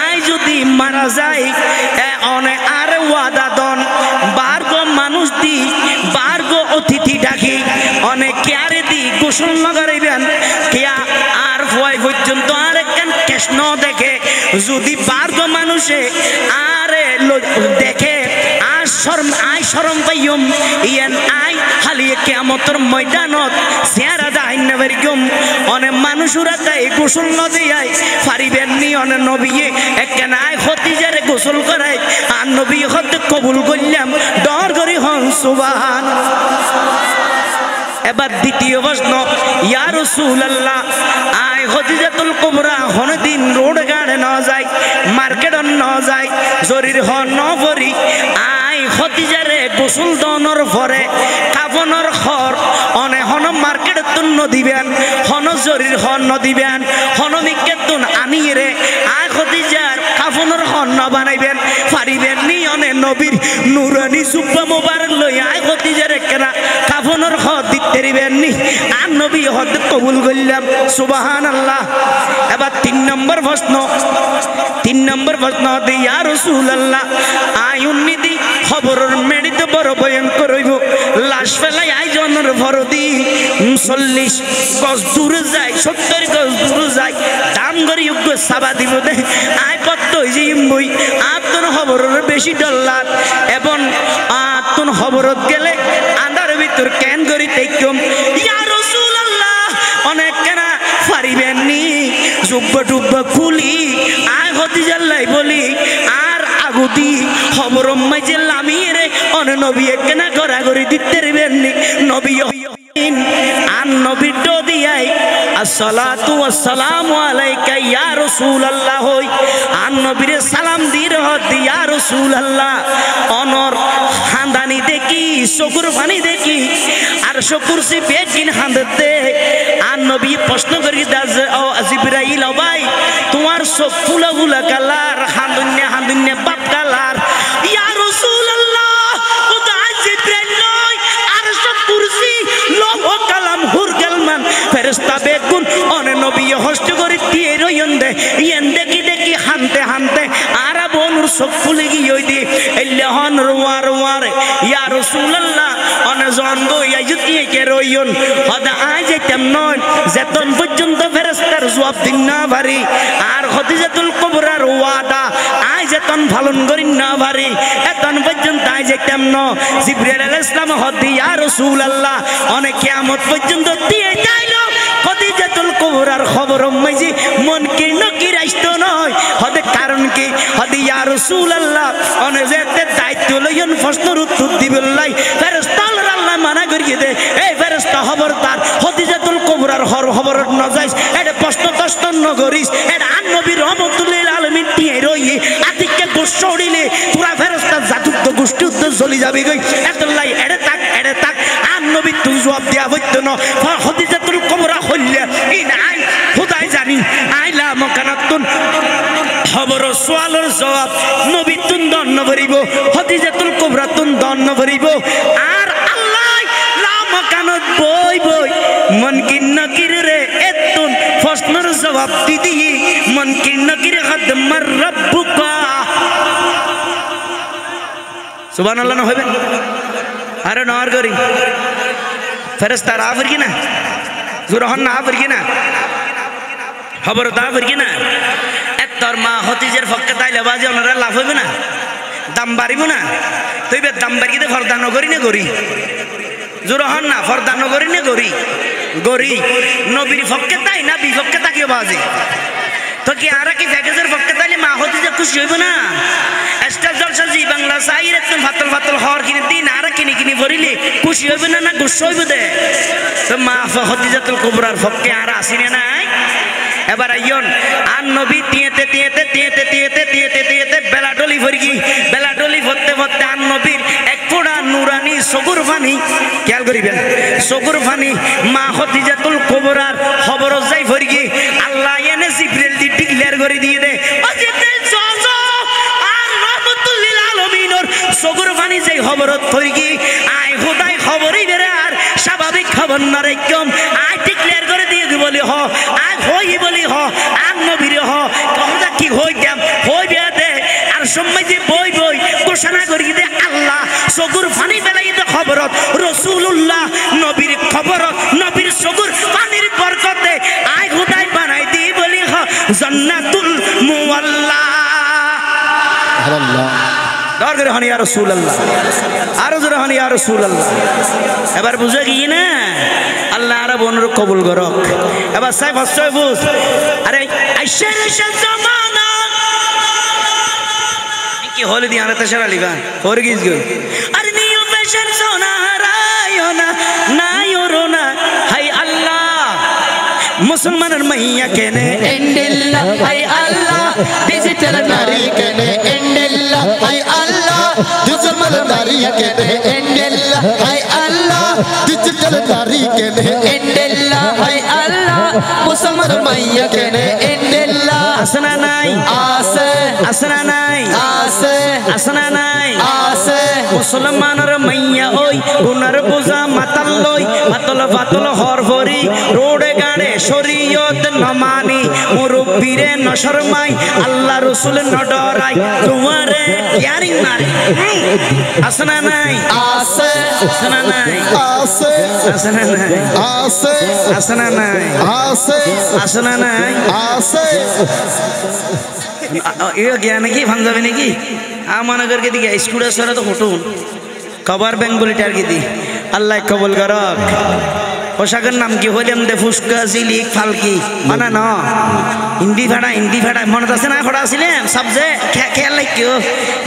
আই যদি মারা যাই অনে আর ওয়াদা দন বারগো মানুষ দি বারগো অতিথি ডাকি অনেক কেয়ারে দি গোসল নগরাইবেন কেয়া আর ভয় পর্যন্ত আর একখান কেশ ন দেখে যদি বারগো মানুষে আরে দেখে আর শরম পাইম ইয়ান আই হালিয়ে কিয়ামতের ময়দানত চেহারা দাইন নেবেরগম অনেক মানুষরা তাই গোসল ন দিয়াই পারিবেন নি অনে নবী একখান আই খদিজারে গোসল করাই আর নবী হতে কবুল করলাম ডর করি হন সুবহান। এবার দ্বিতীয় প্রশ্ন ইয়া রাসূলুল্লাহ আই খদিজাতুল কুবরা হনদিন রোড গাড়ে ন যায় মার্কেট ন যায় শরীর হন ন পরি আই খদিজারে গোসল দনর পরে কাফনের খর অনে হন মার্কেট তুন দিবেন হন শরীর হন দিবেন হন মিকে তুন আনিয়ে রে আই খদিজার কাফনের হন বানাইবেন পারিবেন নি অনে নবীর নুরানি সুব্বা মোবারক লই আই খদিজারে কেনা কাফনের খর দিতেরিবেন নি আর নবী হদ কবুল করলাম সুবহানাল্লাহ। এবার তিন নম্বর প্রশ্ন ইয়া রাসূলুল্লাহ আয়ুন্নি দি খবরের মেডিতে বড় ভয়ঙ্কর হইব লাশ ফেলাই আইজনের ভরদি 40 গজ দূরে যায় 70 গজ দূরে যায় দাম করি যোগ্য সাবা দিব দে আই কত জিমবই আতন খবরের বেশি ডলার এবং আতন খবরত গেলে আন্দার ভিতর কেন করি দেখম ইয়া রাসূলুল্লাহ অনেক কেনা পারিবেন নি জুব্বা টুব্বা খুলি আয় খদিজাল্লাই বলি আর আগুদি খবর মাইজে লামিয়ে রে অনে নবী কেনা করা করে দিতে পারবেন নি নবী আর নবী তো দিয়াই আসসালাতু ওয়াসসালামু আলাইকা ইয়া রাসূলুল্লাহ হই আর নবীরে সালাম দির হদ ইয়া রাসূলুল্লাহ অনর হান্দানি দেখি চকুর পানি দেখি আর চকুরসি বেকিন হান্দতে আর নবী প্রশ্ন করি দাজ ও জিবরাইল ও ভাই তোমার চোখ ফুলা ফুলা কালার হান্দুন্যা বাপ কালার ইয়া রাসূলুল্লাহ ও দা জিবরাইল নয় আর সব ফুলে গিয়ে দি এলহন রোয়ার ওয়ার ইয়া রাসূলুল্লাহ অনে জঙ্গ ইয়াজুতি কে রইয়ন হদা আজ তেমন যেতন পর্যন্ত ফেরেশতার জবাব দিন না পারি আর খদিজাতুল কুবরার ওয়াদা আজ যেতন পালন করি না পারি এতন পর্যন্ত আজ তেমন জিবরাইল আলাইহিস সালাম হদি ইয়া রাসূলুল্লাহ অনে কিয়ামত পর্যন্ত দিয়ে যাইলো খদিজাতুল কুবরার খবর মাইজি মন কি নকির আসতো নয় হদে কারণ কি হদি ইয়া রাসূলুল্লাহ অনে যেতে দায়িত্ব লইন প্রশ্নের উত্তর দিবেলাই ফেরেশতা আল্লাহ মানা করিয়ে দে এই ফেরেশতা খবরদার খদিজাতুল কুবরার খবর ন যাইস এটা প্রশ্ন দস্ত ন করিস এটা নবী রহমাতুল্লিল আলামিন দিয়ে রই আতিকে গোসড়িলে পুরা ফেরেশতা জাদুত গোষ্ঠী উত্তর চলে যাবে গই এতলাই এড়ে তাক আর নবী তুই জবাব দেয়া হইতো না খদিজাতুল কুবরা হইলে এই নাই খোদাই জানি আইলা মকানাতুন খবর সোয়ালের জবাব নবী তুন দন্ন ভরিব খদিজাতুল কুবরা তুন দন্ন ভরিব আর আল্লাহ লা মকানত বই মন কি নকির রে এতুন প্রশ্নের জবাব দিদি মন কি নকির খাদমার রব্বুকা সুবহানাল্লাহ না হইবে আরে নর করি ফেরেশতা আফর কি না জুরহন না আফর কি না খবর দাফর কি না তোর মা হতিজের পক্ষে তাইলে বাজে ওনারা লাভ হইবে না দাম বাড়িব না তুই দাম বাড়িতে ফর্দা নগরী না গরি জোরহন না ফর্দা নগরী না গরি নবীর পক্ষে তাই না বিপক্ষে তাকিয়ে বাজে তো কি আর কি প্যাকেজের পক্ষে তাইলে মা হতিজে খুশি হইব না স্টার জলসা জি বাংলা সাইর একদম ফাতল হর কিনে দিন আর কিনি ভরিলে খুশি হইবে না না গুস্স হইব দে তো মা হতিজাতুল কুবরার পক্ষে আর আসিনে নাই এবার আইয়ন আর নবী তিয়াতে বেলাডলি ভরগি বেলাডলি ভরতে আর নবীর এক ফোঁটা নুরানি সগুর পানি খেয়াল করিবেন সগুর পানি মা খদিজাতুল কুবরার খবর যাই ভরগি আল্লাহ এনে জিবরিল দি ডিক্লেয়ার করে দিয়ে দে ও জিবরিল যাও আর রহমাতুল্লিল আলামিনের সগুর পানি যাই খবরত ভরগি আই খোদাই খবরই বেরে আর স্বাভাবিক খবর না রাখম আই ডিক্লেয়ার করে দিয়ে বলি হ আই হই বলি হ আর নবীর হ কথা কি হই দেম হই দে আর সময় যে বই ঘোষণা করি দে আল্লাহ সগুর পানি বেলাইতে খবরত রাসূলুল্লাহ নবীর খবরত নবীর সগুর পানির বরকতে আই খোদাই বানাই দি বলি হ জান্নাতুল মুআল্লা আল্লাহ দর করে হন ইয়া রাসূলুল্লাহ আর জোরে হন ইয়া রাসূলুল্লাহ এবার বুঝে কি না আল্লাহ আর বনর কবুল করক এবার সাহেব হচ্ছে বুঝ আরে আইশের জামানা কি হল দি আরে তশরা লিবা ফর গিস গো আরে নিউ ফ্যাশন সোনা রায়না নায়রোনা হাই আল্লাহ মুসলমানের মাইয়া কেনে এন্ডেল্লা হাই আল্লাহ ডিজিটাল নারী কেনে এন্ডেল্লা হাই আল্লাহ দুজমান নারী কেনে এন্ডেল্লা হাই আল্লাহ ডিজিটাল নারী কেনে এন্ডেল্লা হাই আল্লাহ মুসলমান মাইয়া কেনে এন্ডেল্লা আসনা নাই আছে আসনা নাই আছে আসনা নাই আছে মুসলমানের মাইয়া ওই গুনার বোঝা মাতাল লই পাতল হর ভরি রোডে গাড়ে শরীয়ত নমানি মুরব্বিরে নশরমাই আল্লাহ রাসূল ন ডরাই তোমারে ইয়ারিং মারি আসনা নাই আছে আসনা নাই আছে আসনা নাই আছে আসনা নাই আছে আসনা নাই আছে এ গিয়া নাকি ভাঙ যাবে নাকি মনে করকে দিকে স্কুলের সরে তো ফটো কভার ব্যাংক বলি টার্কি দি আল্লাহ কবুল করক পোশাকের নাম কি হইলাম দে ফুসকা জিলিক ফালকি মানা ন হিন্দি ভাড়া মনে আছে না ফটা আসিলাম সাবজে খেয়াল লাগিও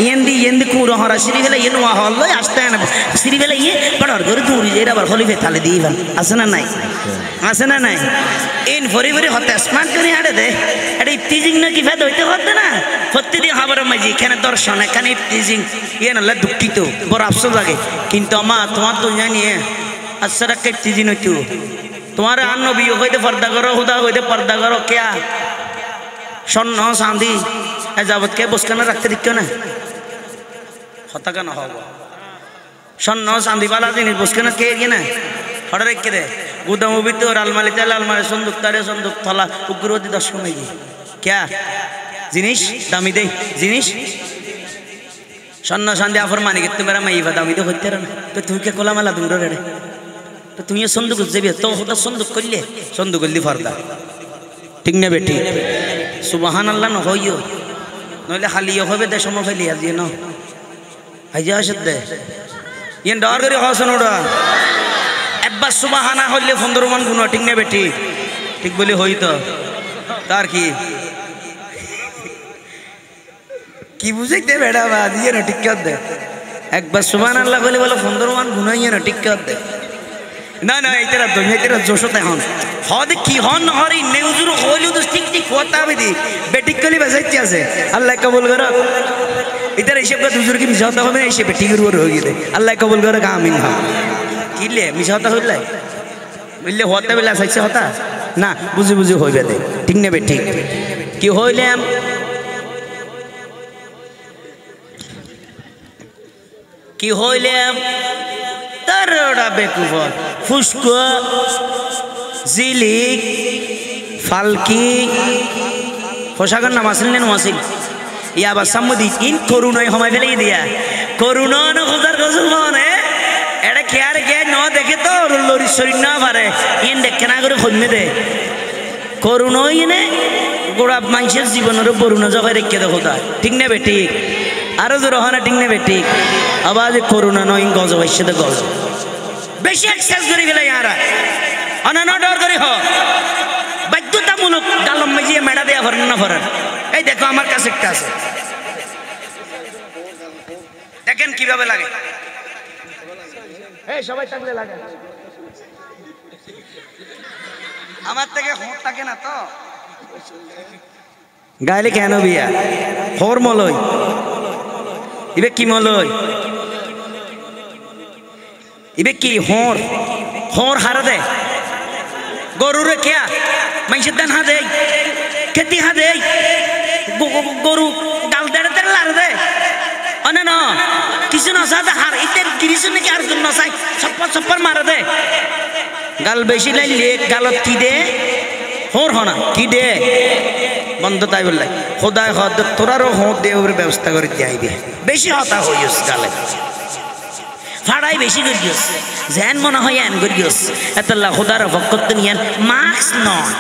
ইয়েন্দি কুড়ো হরা সিঁড়ি ফেলে ইয়ে নোয়া হল আসতে না সিঁড়ি ফেলে ইয়ে পড়ার করে দূর যে আবার হলি ফে তালে দিই আছে না নাই আছে না নাই ইন ভরি হতে স্মার্ট করে হাঁটে দে এটা ইফতিজিং না কি ফেদ হইতে হতে না প্রতিদিন খবর মাঝি এখানে দর্শন এখানে ইফতিজিং ইয়ে না দুঃখিত বড় আফসোস লাগে কিন্তু আমার তোমার তো জানি আচ্ছা ইফতিজি নইতো তোমার আর নবী হইতে পর্দা করো হুদা হইতে পর্দা করো কেয়া স্বর্ণ চাঁদি যাবত কে বসকানা রাখতে দিত না হতাকা না হব স্বর্ণ চাঁদি বালা জিনিস বসকানা কে কিনা হঠাৎ রেখে দে গুদাম ভিতর আলমারিতে আলমারি সন্দুক তারে সন্দুক থলা উগ্রবতী দর্শন নাকি ক্যা জিনিস দামি দেই জিনিস সন্ন সন্ধে আফর মানে কি তুমি মাই ভাদা আমি তো হইতে না তো তুমি কে কোলা মালা দূর রে তো তুমি সন্দুক যাবি তো হতা সন্দুক করলে সন্দুক করলি ফর্দা ঠিক না বেটি সুবহানাল্লাহ ন হইও নইলে খালিও হবে দে সময় ফেলি আজি ন আইজা আসে দে ইন ডর করে হসন ওড়া একবার সুবহানা হইলে 15 মান গুণ ঠিক না বেটি ঠিক বলি হই তো তার কি বুঝাইতে বেড়া বাদ ইয়ে না ঠিক কর দে একবার সুবহানাল্লাহ বলে বলে 15 মান গুণ ইয়ে না ঠিক কর দে না না এইটারা দুনিয়া তেরা জোশতে হন হদ কি হন হরি নেউজুর হইলু তো ঠিক ঠিক কথা বিদি বেটিক কলি বাজাইতে আছে আল্লাহ কবুল করো ইতার হিসাব করে দুজুর কি মিশাতে হবে এসে বেটিক রুর হয়ে গেলে আল্লাহ কবুল করো আমিন হ্যাঁ কিলে মিশাতে হইলে বললে হতে বেলা চাইছে হতা না বুঝি বুঝি হইবে দে ঠিক নেবে ঠিক কি হইলাম কি হইলাম তার ওটা বেকুফর ফুসকো জিলিক ফালকি পোশাকের নাম আসেন নেন আসিল ইয়া বা সামুদি ইন করুণায় সময় ফেলে দিয়া করুণা না খোদার গজল মনে এটা খেয়ার কে ন দেখে তো লরি শরীর না পারে ইন দেখে না করে খন্যে দে করুণা ইনে গোড়া মানুষের জীবনের বরুণা জগায় রেখে দে খোদা ঠিক নেবে ঠিক আরো জোর হয় না ঠিক নেবে ঠিক আবার করুণা নয় গজ হইছে দে গজ বেশি এক্সারসাইজ করে গেলে ইয়ারা অনান অর্ডার করে হ বাধ্যতামূলক ডালম মেজিয়ে মেডা দেয়া ভরেন না ভরেন এই দেখো আমার কাছে একটা আছে দেখেন কিভাবে লাগে এই সবাই থাকলে লাগে আমার থেকে হোঁট থাকে না তো গাইলে কেন বিয়া হোর মলই ইবে কি মলই ইবে কি হোর হোর হারা দে গরুরে কেয়া মাইসের দান হা দে খেতি হা দে গরু গাল দেড়ে দেড়ে লার দে অনে ন কিছু নসাতে হার ইতে গিরিছ নাকি আর নসাই ছপ্পর ছপ্পর মারা দে গাল বেশি লাইলে গালত কি দে হোর হনা কি দে বন্ধ তাই বললাই খোদায় হদ তোরারও হোঁট দে ওর ব্যবস্থা করে যাইবে বেশি হতা হইস গালে ফাড়াই বেশি করিস যেন মনে হয় এন করিস এতলা খোদার ভক্ত নিয়ে মাস্ক নয়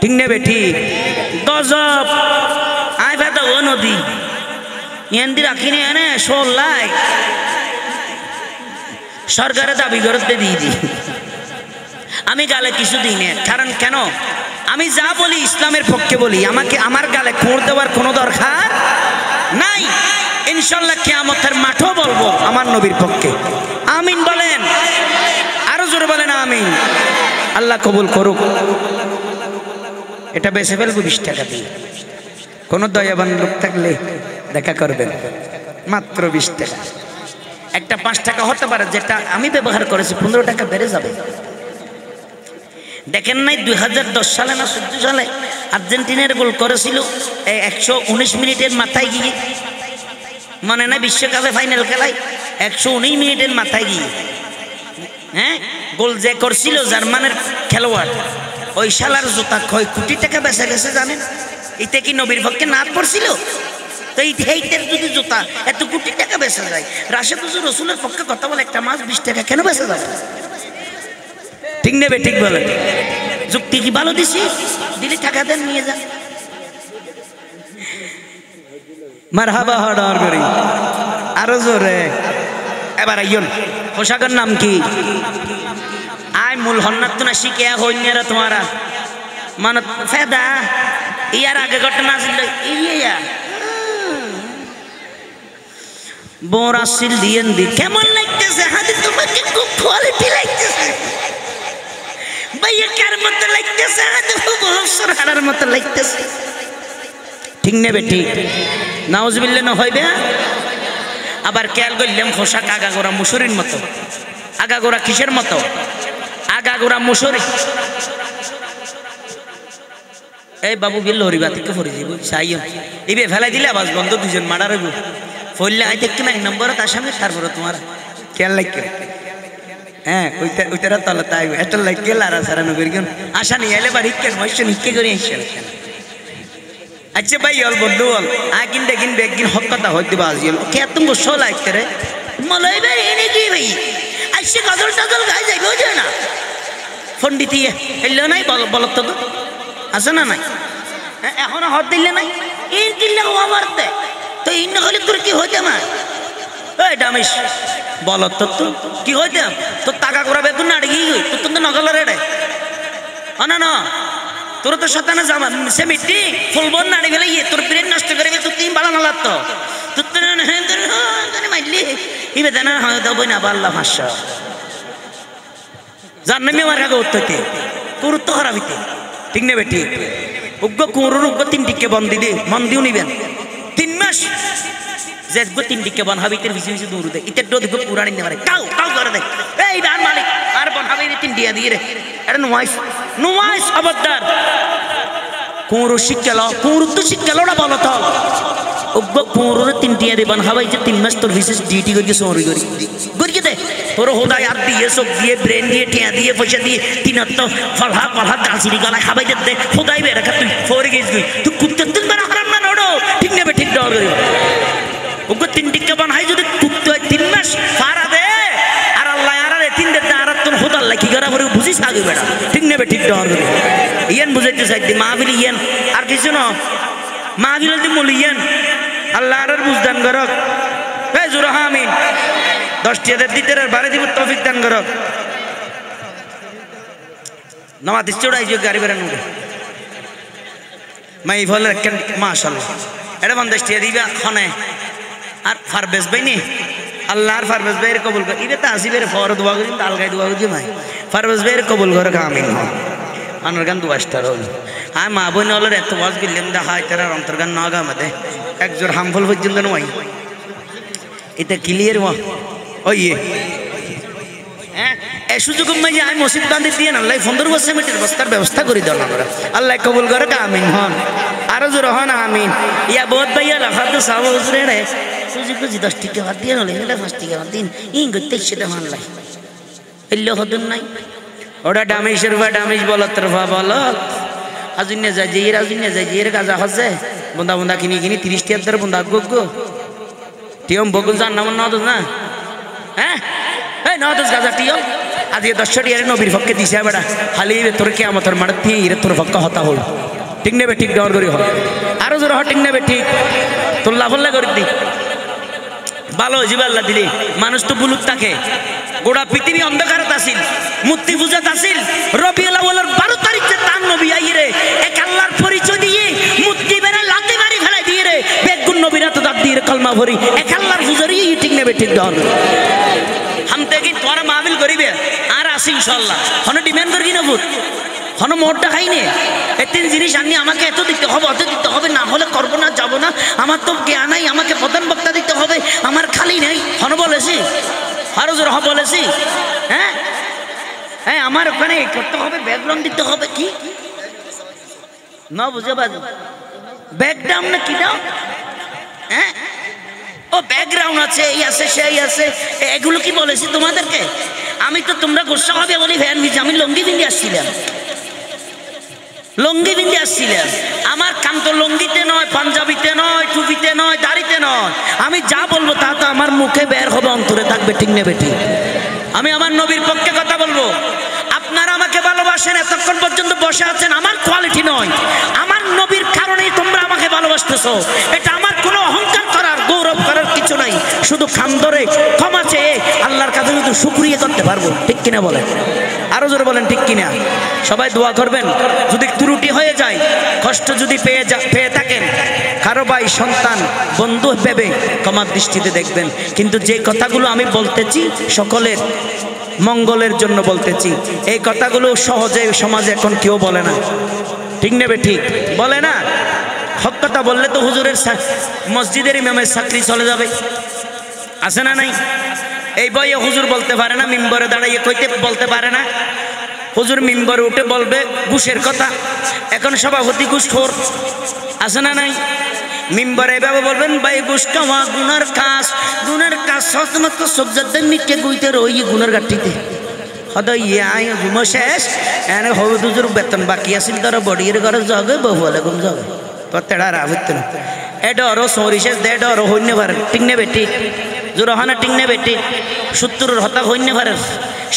ঠিক নেবে ঠিক গজব আই ফেতা ও নদী এনদি রাখিনি এনে সোল্লাই সরকারে দাবি করতে দিয়ে দি আমি গালে কিছু দিই না কারণ কেন আমি যা বলি ইসলামের পক্ষে বলি আমাকে আমার গালে খোঁড় দেওয়ার কোনো দরকার নাই ইনশাল্লাহ কিয়ামতের মাঠও বলবো আমার নবীর পক্ষে আমিন বলেন আরো জোরে বলেন আমিন আল্লাহ কবুল করুক এটা বেচে ফেলবো 20 টাকা দিয়ে কোনো দয়াবান লোক থাকলে দেখা করবেন মাত্র 20 টাকা একটা 5 টাকা হতে পারে যেটা আমি ব্যবহার করেছি 15 টাকা বেড়ে যাবে দেখেন নাই 2010 সালে না 14 সালে আর্জেন্টিনার গোল করেছিল 119 মিনিটের মাথায় গিয়ে মনে নাই বিশ্বকাপে ফাইনাল খেলায় 119 মিনিটের মাথায় গিয়ে হ্যাঁ গোল যে করছিল জার্মানের খেলোয়াড় ওই শালার জুতা কয় কোটি টাকা বেচা গেছে জানেন এতে কি নবীর পক্ষে নাত পড়ছিল তো এই হেইতের যদি জুতা এত কোটি টাকা বেচা যায় রাশেদ হুজুর রাসূলের পক্ষে কথা বলে একটা মাছ 20 টাকা কেন বেচা যাবে ঠিক নেবে ঠিক বলে যুক্তি কি ভালো দিছি দিলে টাকা দেন নিয়ে যা মারহাবা হডর করি আরো জোরে এবার আইয়ন পোশাকের নাম কি আই মূল হন্নাত না শিখে হইনারা তোমারা মানত ফেদা ইয়ার আগে ঘটনা ছিল ইয়া বোরা সিল দিয়েন দি কেমন লাগতেছে হাতে তোমাকে খুব কোয়ালিটি লাগতেছে ভাইয়া কার মতো লাগতেছে হাতে খুব সরহারার মতো লাগতেছে ঠিক নেবে ঠিক নাউজুবিল্লাহ না হইবে আবার খেয়াল করলাম পোশাক আগাগোড়া মুসুরির মতো আগাগোড়া কিসের মতো আগাগোড়া মুসুরি এই বাবু গেল হরিবাতিকে ফরি যাব চাইও ইবে ফেলাই দিলে আওয়াজ বন্ধ দুজন মারা রইব ফইলে আই দেখি না নম্বরত আসামে তারপরে তোমার খেয়াল লাগে হ্যাঁ ওইটারা তলে তাই এটা লাগে লারা সারা নগর গন আশা নিয়ে এলে বাড়ি কে মইছে নিকে করে আইছে আচ্ছা ভাই অল বন্ধু বল আগিন দেখিন বেগিন হক কথা হইতে বাজি কে তুমি শো লাইতে রে মলাই ভাই এনে কি ভাই আইসে গজল টজল গাই যাইবে বুঝে না পণ্ডিতিয়ে এলো নাই বলত তো আছে না নাই এখনো হত দিলে নাই ইন কিল্লা ওভার দে তো ইন হলে তোর কি হইতে মা এই ডামিস বলত তো কি হইতে তো টাকা করা বেতন না আড়গি গই তো তুমি নগল রে না না তোর তো শতানা জামা সে মিটি ফুলবন নাড়ি ফেলে তোর ব্রেন নষ্ট করে তো তিন বালা না লাগতো তো তোর মাইলি ইবে দেনা হয় দেবই না আল্লাহ ভাষা জান্নামি আমার কাছে উত্তরতে তোর তো হারাবিতে ঠিক নেবে ঠিক উগ্র কুঁড়োর উগ্র 3 টিকে বন্দি দে মন দিও নিবেন 3 মাস যে উগ্র 3 টিকে বন হাবিতের বিশি বিশি দূর দে ইতে ডো দিব পুরানি নেবারে কাউ কাউ করে দে এই ডান মালিক আর বন হাবিতে 3 টিয়া দিয়ে রে এটা নোয়াইস আবদার কুঁড়ো শিক্ষালো কুঁড়ো তো শিক্ষালো না বলো তো উগ্র কুঁড়োর 3 টিয়া দিবান হাবাই যে 3 মাস তোর বিশেষ ডিউটি করি সরি করি গড়িয়ে দে তোর হোদায় আর দিয়ে সব দিয়ে ব্রেন দিয়ে টিয়া দিয়ে পয়সা দিয়ে 3 তো ফলহা ফলহা দালচিনি গলা খাবাই দে হোদাই বে রাখা তুই ফোরে গেছ তুই কুত্তে তুই না হারাম না নড়ো ঠিক নেবে ঠিক ডর করি উগ্র 3 টিকে বান হাই যদি কুত্তে হয় 3 মাস ফারা দে আর আল্লাহ আর 3 দে আর তোর হোদাল লাগি করা পরে বুঝিস আগে বেটা ঠিক নেবে ঠিক ডর করি ইয়ান বুঝাইতে চাইতে মাহফিল ইয়ান আর কিছু না মাহফিল দি মলিয়ান আল্লাহ আর বুঝদান করক এই জোরা আমিন 10 টি দিতে আর বারে দিব তৌফিক দান করক নামাজ চড়াই যে গাড়ি বেরানো মাই ফল রাখেন মাশাআল্লাহ এটা 50 টি দিবা খনে আর ফারবেস বাইনি আল্লাহর ফারবেস বাইর কবুল কর ইবে তা আসিবের ফর দোয়া করি তাল গায় দোয়া করি ভাই ফারবেস বাইর কবুল করক আমিন আনার গান দুয়াস্টার হল হ্যাঁ মা বোন হলের এত ওয়াজ গেলাম দা হাই তারা অন্তর্গান নগা মধ্যে একজোর হামফল পর্যন্ত নয় এটা ক্লিয়ার ওই হ্যাঁ এই সুযোগ যে আমি মসজিদ বান্ধি দিয়ে আল্লাহ 15 বছর মিটার বস্তার ব্যবস্থা করে দেন আমরা আল্লাহ কবুল করে আমিন হন আরো জোর হন আমিন ইয়া বহুত ভাইয়া রাখা তো সাব হুজুরে রে সুযোগ বুঝি 10 টাকা বাদ দিয়ে হলে এটা 5 টাকা দিন ইং করতে সেটা মানলাই এল্লো হদন নাই ওটা ডামেশের বা ডামেশ বলত রফা বলত আজুন্যা যাই গাজা হচ্ছে বুন্দা বুন্দা কিনি 30 টাকার বুন্দা গো টিয়ম বগুল জান নাম না না হ্যাঁ এই না দস গাজা টিয়ম আজ 10 টাকা নবীর পক্ষে দিছে বেটা খালি তোর কিয়ামতের মাঠে ইরে তোর পক্ষ হতা হল ঠিক নেবে ঠিক ডর করি হয় আরো জোর ঠিক নেবে ঠিক তোর লাভল্লা করে দি ভালো জিবাল্লা দিলি মানুষ তো বুলুত থাকে গোটা পৃথিবী অন্ধকারত আছিল মূর্তি পূজাত আছিল রবিউল আউয়ালের 12 তারিখে তার নবী আইরে এক আল্লাহর পরিচয় দিয়ে মূর্তি বেরা লাতে মারি ফেলাই দিয়ে রে বেগুন নবীরা তো দাব দিয়ে কলমা ভরি এক আল্লাহর পূজারি ঠিক নেবে ঠিক ধর হামতে কি তোরা মাহফিল করিবে আর আসি ইনশাআল্লাহ কোন ডিমান্ড করি না ভূত কোন মোটটা খাইনি এতিন জিনিস আনি আমাকে এত দিতে হবে অত দিতে হবে না হলে করব না যাব না আমার তো জ্ঞান নাই আমাকে প্রধান বক্তা দিতে হবে আমার খালি নাই কোন বলেছি আরো জোর বলেছি হ্যাঁ হ্যাঁ আমার ওখানে করতে হবে ব্যাকগ্রাউন্ড দিতে হবে কি না বুঝে বাজু ব্যাকগ্রাউন্ড না কি দাও হ্যাঁ ও ব্যাকগ্রাউন্ড আছে এই আছে সেই আছে এগুলো কি বলেছি তোমাদেরকে আমি তো তোমরা গোসা হবে বলি ভ্যান ভিজে আমি লঙ্গি বিন্দি আসছিলাম আমার কাম তো লঙ্গিতে নয় পাঞ্জাবিতে নয় টুপিতে নয় দাড়িতে নয় আমি যা বলবো তা তো আমার মুখে বের হবে অন্তরে থাকবে ঠিক নেবে ঠিক আমি আমার নবীর পক্ষে কথা বলবো আপনারা আমাকে ভালোবাসেন এতক্ষণ পর্যন্ত বসে আছেন আমার কোয়ালিটি নয় আমার নবীর কারণেই তোমরা আমাকে ভালোবাসতেছো এটা আমার কোনো অহংকার করার গৌরব করার কিছু নাই শুধু খাম ধরে ক্ষমা চেয়ে আল্লাহর কাছে শুধু শুকরিয়া করতে পারবো ঠিক কিনা বলেন আরো জোরে বলেন ঠিক কিনা সবাই দোয়া করবেন যদি ত্রুটি হয়ে যায় কষ্ট যদি পেয়ে থাকেন কারো ভাই সন্তান বন্ধু ভেবে ক্ষমার দৃষ্টিতে দেখবেন কিন্তু যে কথাগুলো আমি বলতেছি সকলের মঙ্গলের জন্য বলতেছি এই কথাগুলো সহজে সমাজে এখন কেউ বলে না ঠিক নেবে ঠিক বলে না হক কথা বললে তো হুজুরের মসজিদের ইমামের চাকরি চলে যাবে আছে না নাই এই বইয়ে হুজুর বলতে পারে না মিম্বরে দাঁড়াইয়ে কইতে বলতে পারে না হুজুর মিম্বরে উঠে বলবে ঘুষের কথা এখন সভাপতি ঘুষখোর আছে না নাই মিম্বরে এভাবে বলবেন ভাই ঘুষ খাওয়া গুনার কাজ সচমাত্র সবজাদের নিকে গুইতে রই গুনার গাঠিতে হয়তো আই ঘুমো শেষ এনে হলুদ হুজুর বেতন বাকি আছিল তারা বডির ঘরে জগে বহু আলে ঘুম জগে তেড়া রাজত্ব না এ ডরো সরিষের দে ডরো হইনে পারে ঠিক নে বেটি জোরহানা ঠিক নে বেটি 70 হতা হইনে পারে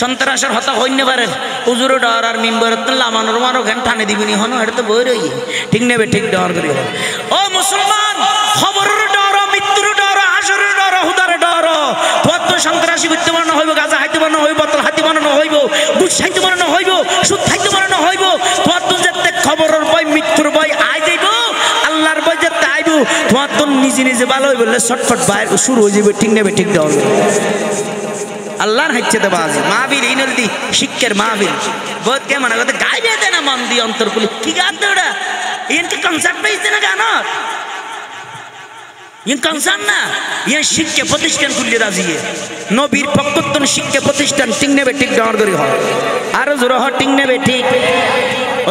সন্ত্রাসের হতা হইনে পারে হুজুর ডর আর মিম্বর লামানোর মারো ঘান টানে দিবিনি হনো এটা তো বই রই ঠিক নেবে ঠিক ডর করি ও মুসলমান খবরের ডর মৃত্যুর ডর হাসরের ডর হুদার ডর ভদ্র সন্ত্রাসী করতে বানানো হইব গাজা হাইতে বানানো হইব বোতল হাতি বানানো হইব বুট সাইতে বানানো হইব সুদ খাইতে বানানো হইব ভদ্র যেতে খবরের বই মৃত্যুর বই আই যাইব আল্লাহর বই যেতে আইব ভদ্র নিজে নিজে ভালো হইব বললে ছটফট বাইর শুরু হয়ে যাবে ঠিক নেবে ঠিক ডর আল্লাহর হাইতে দেবা আছে মাহবিল এই নদী শিক্ষের মাহবিল বহুত কে মনে করতে গাইবে দে না মন দিয়ে অন্তরকুলি কি গান দে ওটা ইনকে কনসার্ট পাইছে না গান ইন কনসার্ট না ইন শিক্ষা প্রতিষ্ঠান খুললে রাজি নবীর পক্ষতন শিক্ষা প্রতিষ্ঠান ঠিক নেবে ঠিক ডর করি হয় আরো জোর হয় ঠিক নেবে ঠিক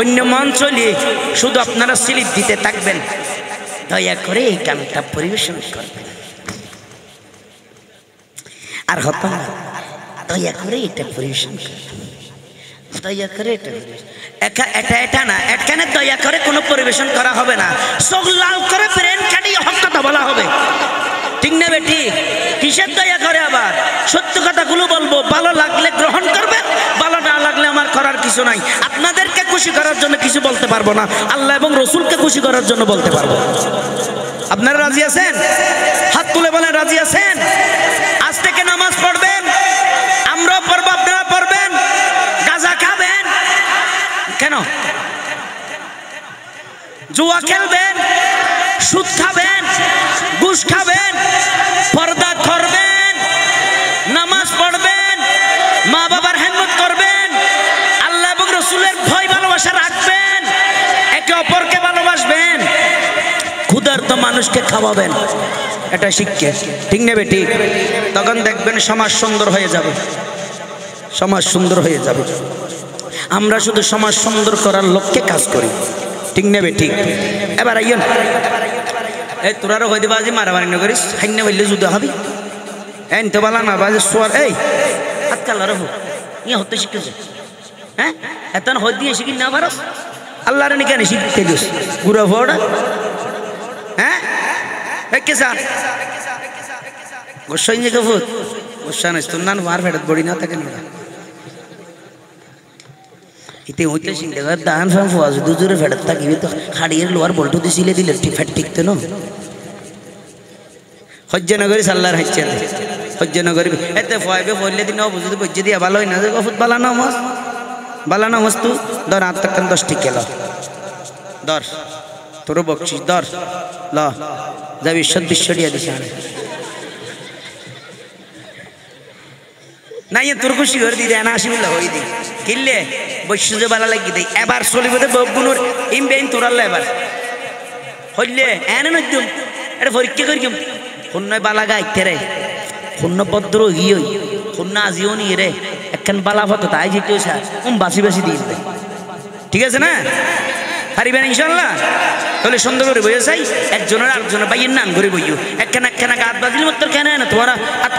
অন্য মন চলি শুধু আপনারা স্লিপ দিতে থাকবেন দয়া করে এই গানটা পরিবেশন করবেন আর হতো না দয়া করে এটা পরিবেশন করবেন দয়া করে এটা না এখানে দয়া করে কোনো পরিবেশন করা হবে না চোখ লাল করে ব্রেন কাটিয়ে হক কথা বলা হবে ঠিক না বেটি কিসের দয়া করে আবার সত্য কথাগুলো বলবো ভালো লাগলে গ্রহণ করবেন ভালো না লাগলে আমার করার কিছু নাই আপনাদেরকে খুশি করার জন্য কিছু বলতে পারবো না আল্লাহ এবং রসুলকে খুশি করার জন্য বলতে পারবো আপনারা রাজি আছেন হাত তুলে বলেন রাজি আছেন আজ থেকে নামাজ পড়বেন আমরাও পড়বো আপনারা পড়বেন গাঁজা খাবেন কেন জুয়া খেলবেন সুদ খাবেন ঘুষ খাবেন পর্দা করবেন নামাজ পড়বেন মা বাবার খেদমত করবেন আল্লাহ এবং রসুলের ভয় ভালোবাসা রাখবেন একে অপরকে ভালোবাসবেন ক্ষুধার্ত মানুষকে খাওয়াবেন এটা শিক্ষা ঠিক নেবে ঠিক তখন দেখবেন সমাজ সুন্দর হয়ে যাবে সমাজ সুন্দর হয়ে যাবে আমরা শুধু সমাজ সুন্দর করার লক্ষ্যে কাজ করি ঠিক নেবে ঠিক এবার আইন এই তোরারও হইতে বাজি মারামারি না করিস খাইন বললে যুদ্ধ হবি এই তো বলা না বাজে সোয়ার এই হাত কালার হোক ইয়ে হতে শিখেছে হ্যাঁ এত হয়ে দিয়ে শিখি না পারস আল্লাহর কেন শিখতে দিস গুড়া ভোড়া হ্যাঁ কে স্যার গোসাই যে কবুত গোসা নাই তোর নান মার ফেরত বড়ি না থাকে না ইতে হইতে শিখতে দান ফান ফুয়াজ দুজোরে ফেরত থাকিবি তো খাড়িয়ে লোয়ার বল্টু দিয়ে সিলে দিলে ফেট টিকতে না হজ্জনগরী সাল্লার হাইছেন হজ্জনগরী এতে ফয়বে বললে দিন বুঝতে বুঝে দিয়া ভালো হয় না যে কফুত বালানা মাস তু ধর আট টাকা 10 টিকে ল ধর তোর বকছিস ধর ল যাবি 27 দিয়া দিছে না ইয়ে তোর খুশি করে দিদি না আসি বললে হই দি কিনলে বৈশ্যে বালা লাগি দেয় এবার চলিব বগুনোর ইমবেইন তোরাল্লা এবার হইলে এনে নদ্যম এটা পরীক্ষা করি খুন্নয় বালা গাইতে রে খুন্ন পদ্র গিয়ে খুন্না আজিও নি রে একখান বালা ফটো তাই যেতেও স্যার বাসি বাসি দিয়ে দেয় ঠিক আছে না পারিবেন ইনশাল্লাহ তাহলে সুন্দর করে বইয়ে চাই একজনের আরেকজনের বাইয়ের নাম করে বইও একখানা গাত বাজিল মতো কেন না তোমরা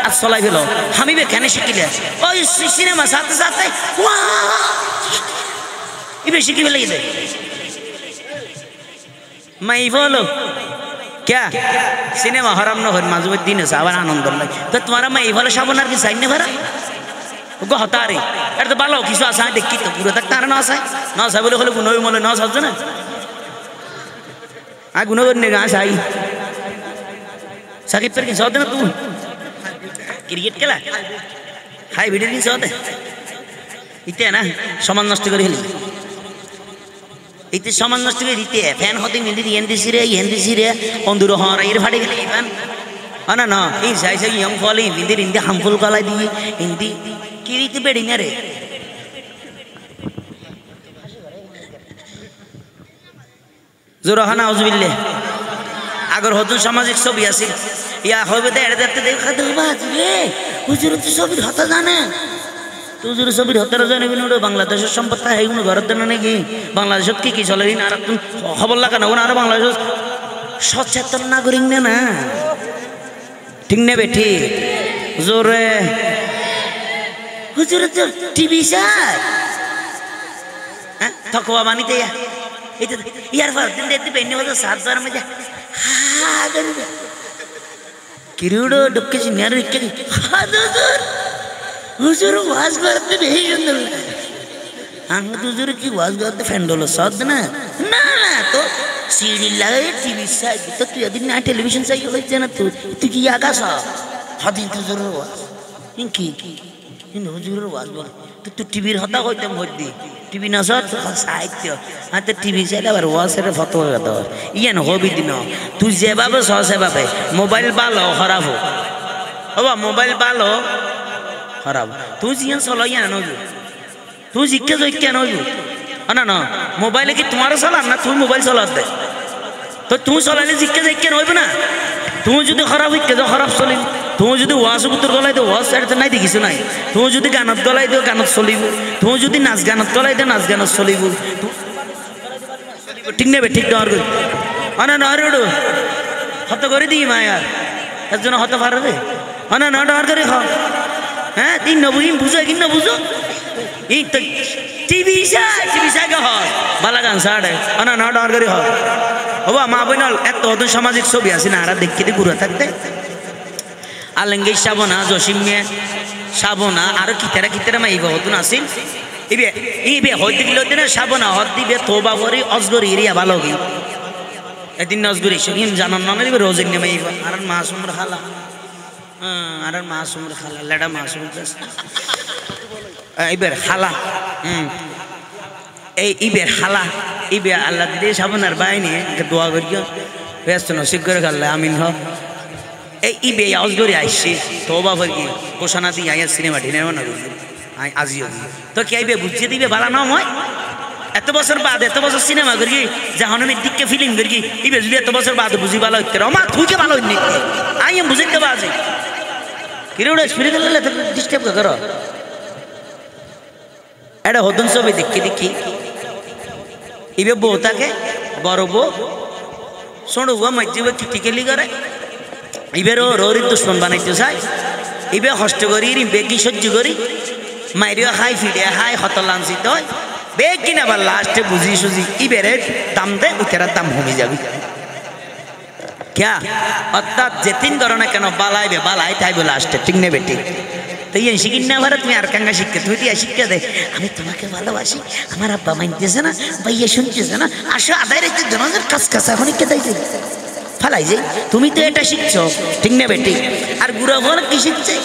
আজ চলাই ফেলো আমি কেন শিখিলে ওই সিনেমা সাথে সাথে এবার শিখি ফেলে গেলে মাই বলো क्या सिनेमा हराम न हो माजुब दिन है सावन आनंद तो तुम्हारा मैं ये वाला साबुन आर की साइन ने भरा वो हता रे अरे तो बालो किसो आसा देखी तो पूरा तक तारा ना आसा बोले खोले गुनो मोले ना समझो ना आ गुनो करने का साई साकिब पर की सौदे ना तू क्रिकेट खेला हाई भिडियो की सौदे इतने ना समान नष्ट करी हेली इतने समान नष्ट करी इतने फैन होते मिलती येंदी सिरे अंदर हॉर ये फाटे के लिए फैन अना ना इन साइज से यंग फॉली इंदी इंदी हार्मफुल काला दी इंदी किरीत बेड़ी ना रे जोरा हना उज़बिल्ले अगर होतु सामाजिक सब यासी या हो बते ऐड देते देखा तो बात रे हुजूर तो सब होता जाने तो हुजूर सब होता जाने बिनु बांग्लादेश संपत्ति है उन भारत देना नहीं की बांग्लादेश की चले रही नारा तुम खबर लगा ना वो नारा बांग्लादेश सचेतन नागरिक ने ना ठीक ने बैठी जोरे हुजूर तो टीवी से थकवा मानी थे এটা ইয়ার পর দিন দেখতে বেনি হতো 7,000 মধ্যে হা করে কিরুড়ো ডুক্কে চিনার ইকে হুজুর ওয়াজ করতে বেশি সুন্দর আঙ্গ হুজুর কি ওয়াজ করতে ফ্যান্ডলো সদ না না না তো সিডি লাগাই টিভি সাই তো তুই দিন না টেলিভিশন সাই হইছে না তুই কি আকাশ হদিন হুজুরের ওয়াজ কি হুজুরের ওয়াজ বল তুই টিভির হতা হইতাম হইদি টিভি না সব সাহিত্য হাতে টিভি চাইলে আবার ওয়াজের ফতোয়া কথা ইয়ান হবি দিন তুই যেভাবে সেভাবে মোবাইল ভালো খারাপ হোক বাবা মোবাইল ভালো খারাপ তুই জিয়ান চলো ইয়ান নজু তুই জিজ্ঞে যাই কেন হইব না না মোবাইলে কি তোমার চলার না তুই মোবাইল চলার দে তো তুই চলাইলে জিজ্ঞে যাই কেন হইব না তুই যদি খারাপ হইকে যাও খারাপ চলিব তুই যদি ওয়াজ পুত্র গলাই দে ওয়াজ সাইডতে নাই দেখিস নাই তুই যদি গানত গলাই দে গানত চলিব তুই যদি নাচ গানত গলাই দে নাচ গানত চলিব ঠিক নেবে ঠিক ডর করি না না রে হত করে দিই মায়ার একজন হত পারবে না না ডর করে খাও হ্যাঁ তিন নবুঝি বুঝো কি না বুঝো এই তো টিভি সাই কে হয় বালা গান সাড়ে না না ডর করে হয় হবো মা বোনাল এত অত সামাজিক ছবি আছে না আর দেখতে দিয়ে ঘুরে থাকতে আলেঙ্গি সাবনা জসিম মেয়ে সাবনা আরো কিতারা মাইব হতুন আসিল ইবে হইতে গেলে না সাবনা হত দিবে তোবা করি অজগরি এরিয়া ভালো কি এদিন অজগরি সঙ্গে জানান না দিবে রোজের নেমাইব আর মাসুমর খালা আর মাসুমর খালা লেডা মাসুম ইবের খালা এই ইবের খালা ইবে আল্লাহ দিদি সাবনার বাইনি দোয়া করিও ব্যস্ত নসিব করে খাল্লা আমিন হ এই ইবে অজগরি আইসি তোবা করি কোষানা দিয়ে আইয়া সিনেমা ঢিনে না আজিও তো কে আইবে বুঝিয়ে দিবে ভালো না হয় এত বছর বাদ এত বছর সিনেমা করি যখন আমি দিককে ফিলিং করি ইবে যদি এত বছর বাদ বুঝি ভালো হইতে মা তুই কে ভালো হইনি আই এম বুঝিতে বাজে কিরোড়ে স্পিরিট লাগলে ডিস্টার্ব করো এটা হদন ছবি দেখি ইবে বউ তাকে বড় বউ শোনো বউ মাঝে টিকেলি করে ইবের রোরি দুশ্মন বানাইতে চাই ইবে কষ্ট করি বেগি সহ্য করি মাইরিও খাই ফিরিয়া খাই হত লাঞ্চিত হয় বেগ কিনা আবার লাস্টে বুঝি সুঝি ইবেরে দাম দে উতেরার দাম কমে যাবি ক্যা অর্থাৎ যেতিন করো না কেন বালাইবে বালাই তাইবে লাস্টে ঠিক নেবে ঠিক তো এই শিখিন না ভারত তুমি আর কাঙ্গা শিখতে তুই দিয়ে শিক্ষা দে আমি তোমাকে ভালোবাসি আমার আব্বা মানতেছে না ভাইয়া শুনতেছে না আসো আদায় রেখে জনগণের কাজ কাজ এখন কেদাই যাই ফালাই যাই তুমি তো এটা শিখছো ঠিক নেবে ঠিক আর বুড়া বল কি শিখছে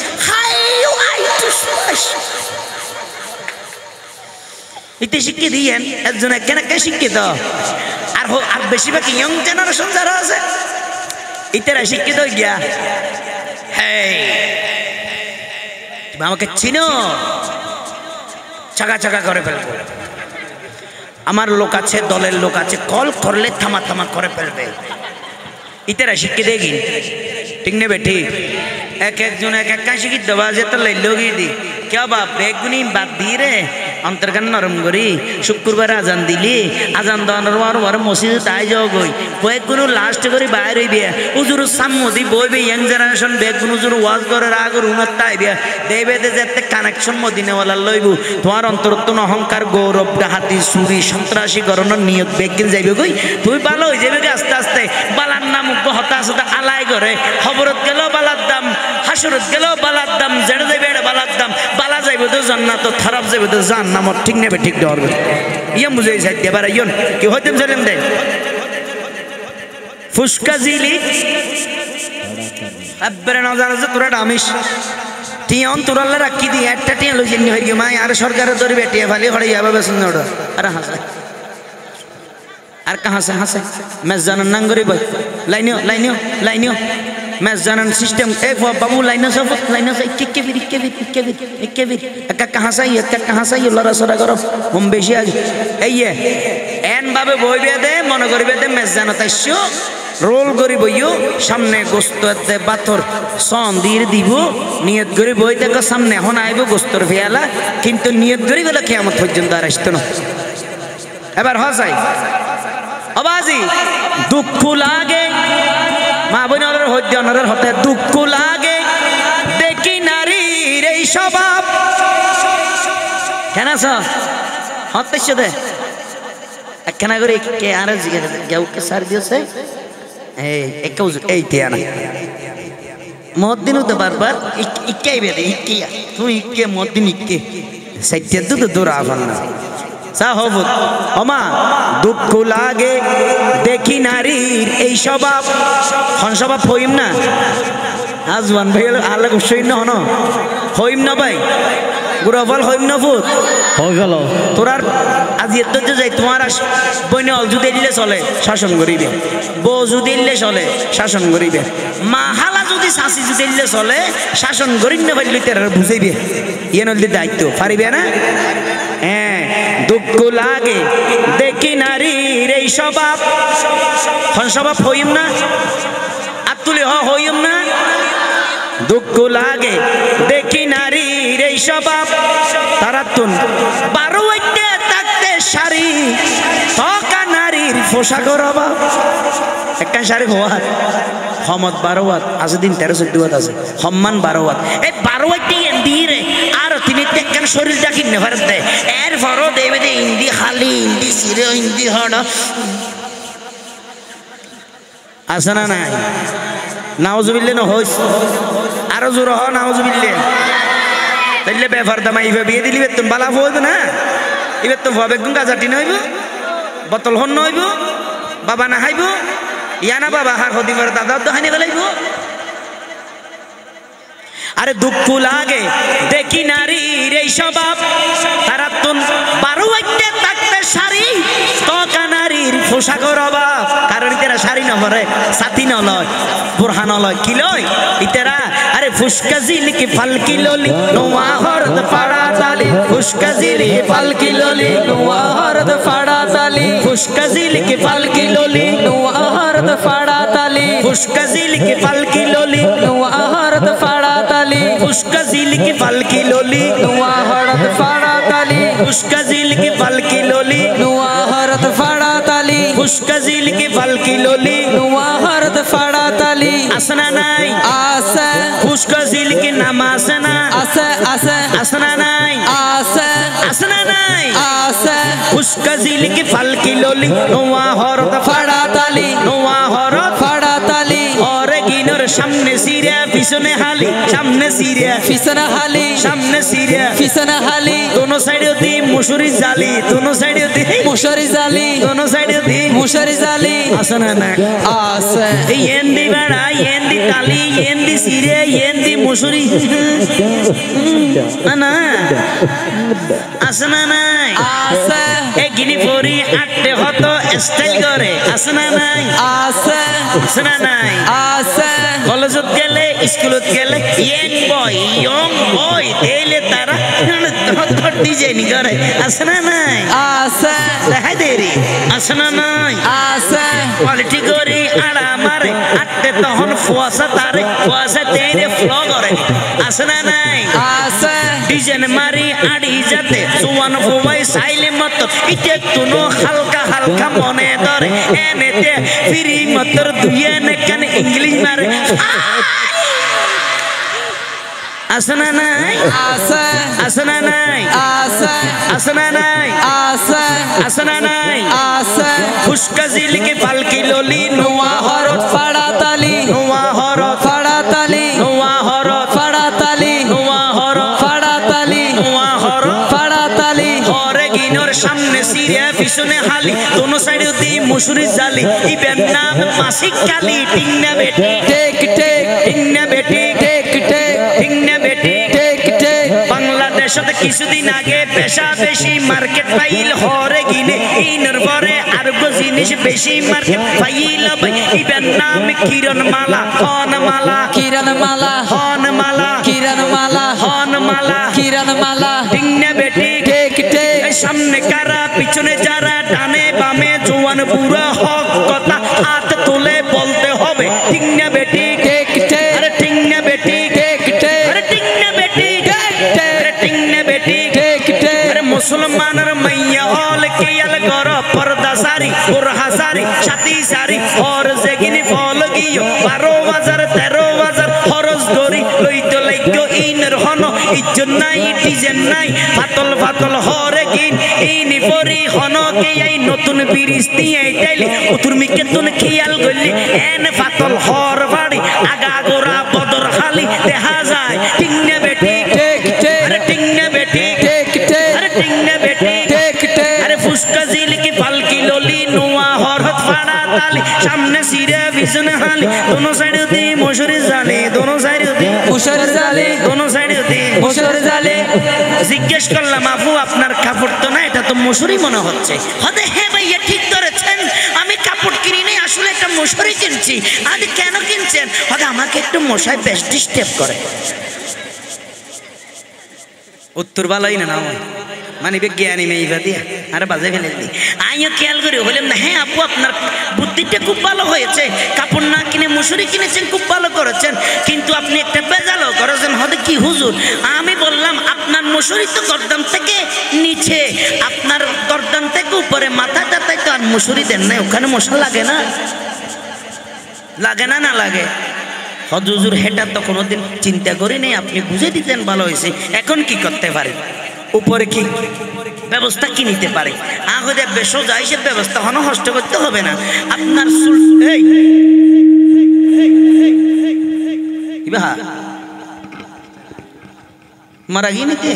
ইতে শিখিয়ে দিয়েন একজন একখানে শিক্ষিত আর বেশিরভাগ ইয়ং জেনারেশন যারা আছে ইতারা শিক্ষিত গিয়া হ্যাঁ আমাকে চিনো চাকা করে ফেলবো আমার লোক আছে দলের লোক আছে কল করলে থামা করে ফেলবে ইতারা শিখে দেখি ঠিক নেবে ঠিক একজন এক শিখি দেওয়া যেত লইলগি দি কে বাপ বেগুনি বাদ দিয়ে রে অন্তর্গান নরম করি শুক্রবার আজান দিলি আজান দেওয়ার মসজিদে তাই যাও গই বেগুনো লাস্ট করে বাইর হইবে উজুর সাম্মদি বইবে ইয়াং জেনারেশন বেগুন উজুর ওয়াজ করে আগর উনত তাইবে দেবে যেতে কানেকশন মদিনাওয়ালা লইব তোমার অন্তরত্ব অহংকার গৌরব ডাহাতি চুরি সন্ত্রাসী গরণের নিয়ত বেগিন যাইবে গই তুই ভালো হয়ে যাবে আস্তে আস্তে বালার নাম হতাশ আলাই করে খবরত গেল বালার দাম হাসরত গেল বালার দাম জেড়ে যাইবে এটা বালার দাম বালা যাইবে তো জান্নাত খারাপ যাইবে তো জাহান্নাম ঠিক নেবে ঠিক দেওয়ার ইয়ে বুঝাই সাইড এবার ইয়ন কি হইতেম জানেন দে ফুসকা জিলি আব্বারে না জানা যে তোরা ডামিস টিয়ন তোরালে রাখি দি একটা টিয়া লই জেনি হই গিয়ে মাই আর সরকারের দরি বেটিয়ে ফালি হড়ে যাবে বেসন ওড় আরে হাসে আর कहां से मैं जानन नंगरी भाई लाइनियो मैं जानन सिस्टम एक बाबू लाइनो से के भी कहां से ये लड़ा सरा करो हम बेशी आज ये एन भाবে বইবে দে মনে করবে দে मैं জানতাইছো রোল করি বইও সামনে গোস্ততে পাথর সন দিয়ে দিব নিয়ত করি বই দেখো সামনে এখন আইবো গোস্তর ফেয়ালা কিন্তু নিয়ত করি গেলে কিয়ামত পর্যন্ত আর আসতো না এবার হসাই আবাজি দুঃখ লাগে মা বোনের হজ্জনের হতে দুঃখ লাগে দেখি নারীর এই স্বভাব কেন হতেছে দে একখানা করে কে আর কেউ কে সার দিয়েছে এই একে এই তে না মদ্দিনও তো বারবার ইক্কাই বেদে ইক্কিয়া তুমি ইক্কে মদ্দিন ইক্কে সাইত্যে তো দূর আফাল না সা হব ওমা দুঃখ লাগে দেখি নারীর এই স্বভাব হন স্বভাব হইম না আজওয়ান ভাই আল্লাহ গুসইন না হন হইম না ভাই গুরফল হইম না ফুট হয়ে গেল তোরার আজ এত যাই তোমার বইনে অল যদি দিলে চলে শাসন করিবে বউ যদি দিলে চলে শাসন করিবে মা হালা যদি শাসি যদি দিলে চলে শাসন করিন না পারলে তারা বুঝাইবে ইয়ে নদীর দায়িত্ব পারিবে না হ্যাঁ দুঃখ লাগে দেখি নারীর এই স্বভাব স্বভাব হইম না আতুলে হইম না দুঃখ লাগে দেখি নারীর এই স্বভাব তারা তুন 12 হইতে থাকতে শাড়ি তকা নারীর পোশাকের অভাব একটা শাড়ি হওয়ার হমত 12 ওয়াত আছে দিন 13-14 ওয়াত আছে সম্মান 12 ওয়াত এই 12 ওয়াত দিয়ে রে আর তিনি দেখেন শরীরটা কি নেভার দেয় এর ফরো দেবে যে ইন্দি খালি ইন্দি সিরে ইন্দি হড় আছে না নাই নাউজুবিল্লাহ না হইস আরো জোর হ নাউজুবিল্লাহ তাইলে ব্যাপার দামাইবে বিয়ে দিলি বেতন বালা হইবে না এবার তো ভাবে গুঙ্গা জাতি নইব বোতল হন নইব বাবা না হাইব ইয়ানা বাবা হার হদিবার দাদা তো হানি গলাইব আরে দুঃখ লাগে দেখি নারীর এই স্বভাব তারা তুন 12 হইতে থাকতে শাড়ি তকা নারীর পোশাকের অভাব কারণ ইতেরা শাড়ি না পরে সাথী ন লয় বুরহান লয় কি লয় ইতেরা আরে ফুসকা জিলিকি ফালকি ললি নোয়া হরদ পাড়া তালি ফুসকা জিলিকি ফালকি ললি নোয়া হরদ পাড়া তালি ফুসকা জিলিকি ফালকি ললি নোয়া হরদ পাড়া তালি ফুসকা জিলিকি ফালকি ললি নোয়া হরদ পাড়া তালি ফুসকা জিলিকি ফালকি ললি নোয়া হরদ পাড়া তালি ফুসকা জিলিকি ফালকি ললি নোয়া হরদ পাড়া তালি ফুসকা জিলিকি ফালকি ললি নোয়া হরদ পাড়া তালি আসনা নাই আসে ফুসকা জিলিকি নাম আসে না আসে আসে আসনা নাই আসে আসনা নাই আসে ফুসকা জিলিকি ফালকি ললি নোয়া হরদ পাড়া তালি নোয়া হরদ পাড়া তালি ওরে গিনর সামনে সিরিয়া পিছনে হালি সামনে সিরিয়া পিছনে হালি সামনে সিরিয়া পিছনে হালি দোনো সাইডে দি মুশুরি জালি দোনো সাইডে দি মুশুরি জালি দোনো সাইডে দি মুশুরি জালি আসনা না আসে এন্দি বাড়া এন্দি তালি এন্দি সিরিয়া এন্দি মুশুরি না আসনা নাই আসে এ গিনি পরি আটে হতো স্টাইল করে আসনা নাই আসে আসনা নাই আসে কলেজত গেলে স্কুলত গেলে ইয়ং বয় দেলে তারা ডিজাইন করে আসনা নাই আসে দেখাই দেরি আসনা নাই আসে কোয়ালিটি করে আড়া মারে আটে তখন ফুয়াশা তারে ফুয়াশা তেরে ফ্লো করে আসনা নাই আসে ডিজাইন মারি আড়ি যাতে সুয়ান ফুয়াই সাইলে মত ইতে তুনো হালকা হালকা মনে ধরে এনেতে ফিরি মতর দুইয়ে নে কান ইংলিশ মারে আসনা নাই আসে আসনা নাই আসে আসনা নাই আসে আসনা নাই আসে ফুসকা জিলিকি ফালকি ললি নোয়া হরত পাড়া তালি নোয়া হরত পাড়া তালি নোয়া হরত পাড়া তালি নোয়া হরত পাড়া তালি নোয়া হরত পাড়া তালি ওরে গিনর সামনে সিরিয়া পিছনে হালি দোনো সাইডে দি মুশুরি জালি ইবেন নাম মাসিক কালি টিংনা বেটি টেক টেক টিংনা বেটি টেক টেক টিংনা বেটি টেক টেক বাংলাদেশে কিছুদিন আগে পেশা বেশি মার্কেট পাইল হরে গিনে ইনর পরে আর গো জিনিস বেশি মার্কেট পাইল ভাই ইবেন নাম কিরণ মালা হন মালা কিরণ মালা হন মালা কিরণ মালা হন মালা কিরণ মালা টিংনা বেটি টেক টেক সামনে কারা পিছনে যারা ডানে বামে জোয়ান বুড়া হক কথা হাত তুলে বলতে হবে টিংনা বেটি টেক টেক আরে টিংনা বেটি টেক টেক আরে টিংনা বেটি টেক টেক আরে টিংনা বেটি টেক টেক আরে মুসলমানের মাইয়া হল কিয়াল গর পর্দা সারি বুরহা সারি ছাতি সারি और যেগিনি ফল গিও 12,000 13,000 খরচ করি লইতো লাইগো ইনর হন ইজ্জত নাই ডিজাইন নাই ফাতল ফাতল হরে গিন ইনি হরি হনকে এই নতুন বিরিস্তি এইটাইলে উতুর মিকে তুন খেয়াল করলি এন ফাতল হর বাড়ি আগা গোরা বদর খালি দেখা যায় টিংনে বেটি ঠিক ঠিক আরে টিংনে বেটি ঠিক ঠিক আরে টিংনে বেটি ঠিক ঠিক আরে ফুসকা জিল की পালকি ললি নোয়া হরত ফাড়া তালি সামনে সিরে বিছনে হালি দোনো সাইড দি মশুরি জালে দোনো সাইড দি মুশার জালে দোনো সাইড দি মুশার জালে জিজ্ঞেস করলাম আপু আপনার কাপড় তো না এটা তো মশুরি মনে হচ্ছে হদে হ্যাঁ ভাইয়া ঠিক ধরেছেন আমি কাপড় কিনি নাই আসলে একটা মশুরি কিনছি আজ কেন কিনছেন হদে আমাকে একটু মশায় বেশ ডিস্টার্ব করে উত্তর ভালোই না নাও মানে বিজ্ঞানী মেয়ে দিয়া আরে বাজে ফেলে দিই আমিও খেয়াল করে বললাম না হ্যাঁ আপু আপনার বুদ্ধিটা খুব ভালো হয়েছে কাপড় না কিনে মশুরি কিনেছেন খুব ভালো করেছেন কিন্তু আপনি একটা বেজালও করেছেন হয়তো কি হুজুর আমি বললাম আপনার মশুরি তো গর্দান থেকে নিচে আপনার গর্দান থেকে উপরে মাথাটা তাই তো আর মশুরি দেন না ওখানে মশা লাগে না লাগে না না লাগে হুজুর হেটা তো কোনোদিন চিন্তা করি নাই আপনি বুঝে দিতেন ভালো হয়েছে এখন কি করতে পারে উপরে কি ব্যবস্থা কি নিতে পারে আগে বেশো যায় সে ব্যবস্থা হনো কষ্ট করতে হবে না আপনার এই মারা গিয়ে নিতে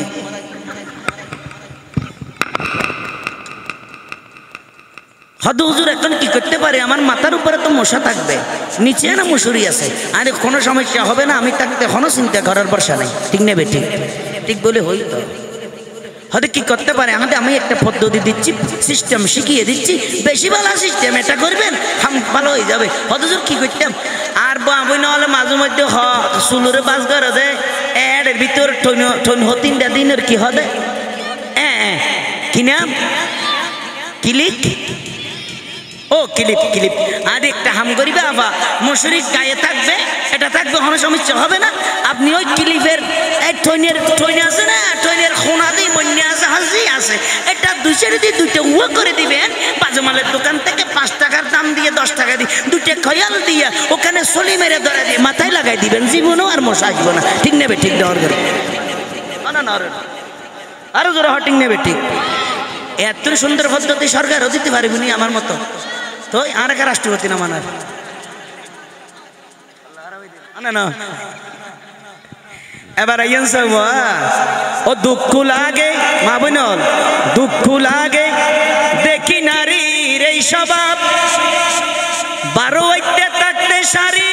হদু হুজুর এখন কি করতে পারে আমার মাথার উপরে তো মশা থাকবে নিচে না মশুরি আছে আরে কোনো সমস্যা হবে না আমি থাকতে কোনো চিন্তা করার বর্ষা নেই ঠিক নেবে ঠিক ঠিক বলে হই তো হয়তো কি করতে পারে আমাদের আমি একটা পদ্ধতি দিচ্ছি সিস্টেম শিখিয়ে দিচ্ছি বেশি ভালো সিস্টেম এটা করবেন ভালো হয়ে যাবে হয়তো কি করতাম আর বই নহলে মাঝে মধ্যে চুলোরে বাস করে দে এর ভিতর ঠন তিনটা দিনের কি হবে কি নাম ক্লিক ও ক্লিপ ক্লিপ আর একটা হাম করিবে আবা মশুরি গায়ে থাকবে এটা থাকবে কোনো সমস্যা হবে না আপনি ওই ক্লিপের এই ঠইনে আছে না ঠইনের খোনা দিয়ে বন্যা আছে হাসি আছে এটা দুই সাইডে দিয়ে দুইটা উয়া করে দিবেন বাজমালের দোকান থেকে 5 টাকার দাম দিয়ে 10 টাকা দিয়ে দুইটা খয়াল দিয়ে ওখানে সলি মেরে ধরে দিয়ে মাথায় লাগাই দিবেন জীবনও আর মশা আসবে না ঠিক নেবে ঠিক দেওয়ার করে না আরো জোরে হটিং নেবে ঠিক এত সুন্দর পদ্ধতি সরকারও দিতে পারবি নি আমার মতো তো আর একটা রাষ্ট্রপতি না মানার না এবার ও দুঃখ লাগে মা বোনল দুঃখ লাগে দেখি নারীর এই স্বভাব 12 হইতে থাকতে সারি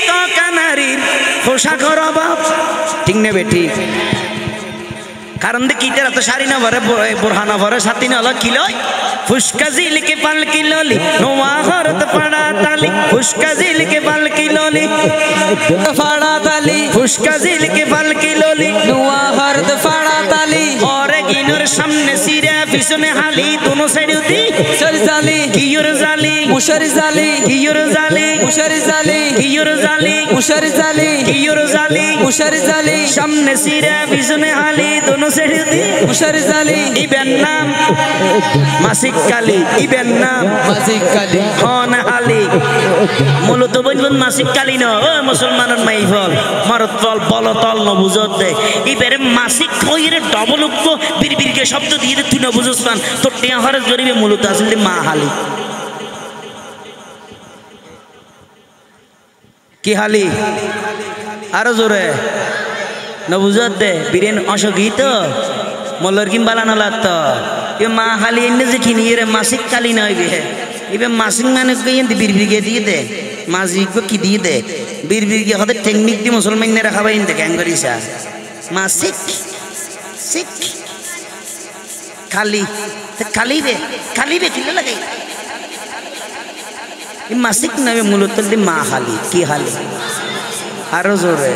তকা নারীর পোশাকর অভাব ঠিক নেবে ঠিক কারণ দেখি তারা তো শাড়ি না ভরে বোরহানা ভরে সাথী না হলো কিলো ফুসকা জিলকে পালকি ললি নোয়া হরত পাড়া তালি ফুসকা জিলকে পালকি ললি ফাড়া তালি ফুসকা জিলকে পালকি ললি নোয়া হরত ফাড়া তালি ওরে গিনোর সামনে সিরা পিছনে হালি দোনো সাইড দি মুশার জালি কিয়র জালি মুশার জালি কিয়র জালি মুশার জালি কিয়র জালি মুশার জালি কিয়র জালি মুশার জালি সামনে সিরা পিছনে হালি দোনো সাইড দি মুশার জালি ইবেন নাম মাসিক কালী ইবেন নাম মাসিক কালী হন আলী মূলত বলবেন মাসিক কালী ন ও মুসলমানের মাই ফল মারত ফল বলতল ন বুঝত দে ইবেরে মাসিক কইরে ডবল উক্ত বিরবিরকে শব্দ দিয়ে তুই না বুঝস পান তোর টিয়া হরে জরিবে মূলত আসলে মা হালি কি হালি আরো জোরে ন বুঝত দে বীরেন অসগীত মল্লর কিম বালানো লাগতো এ মা হালি এনে যে কিনি রে মাসিক কালী নয় বে এবে মাসিক মানে কইন বিরবিরকে দিয়ে দে মাসিক কি দিয়ে দে বিরবিরকে হতে টেকনিক দি মুসলমান নে রাখাবাই ইন দেখেন করিসা মাসিক সিক খালি খালি বে কিলে লাগাই এই মাসিক নয় মূলত মা হালি কি হালি আরো জোরে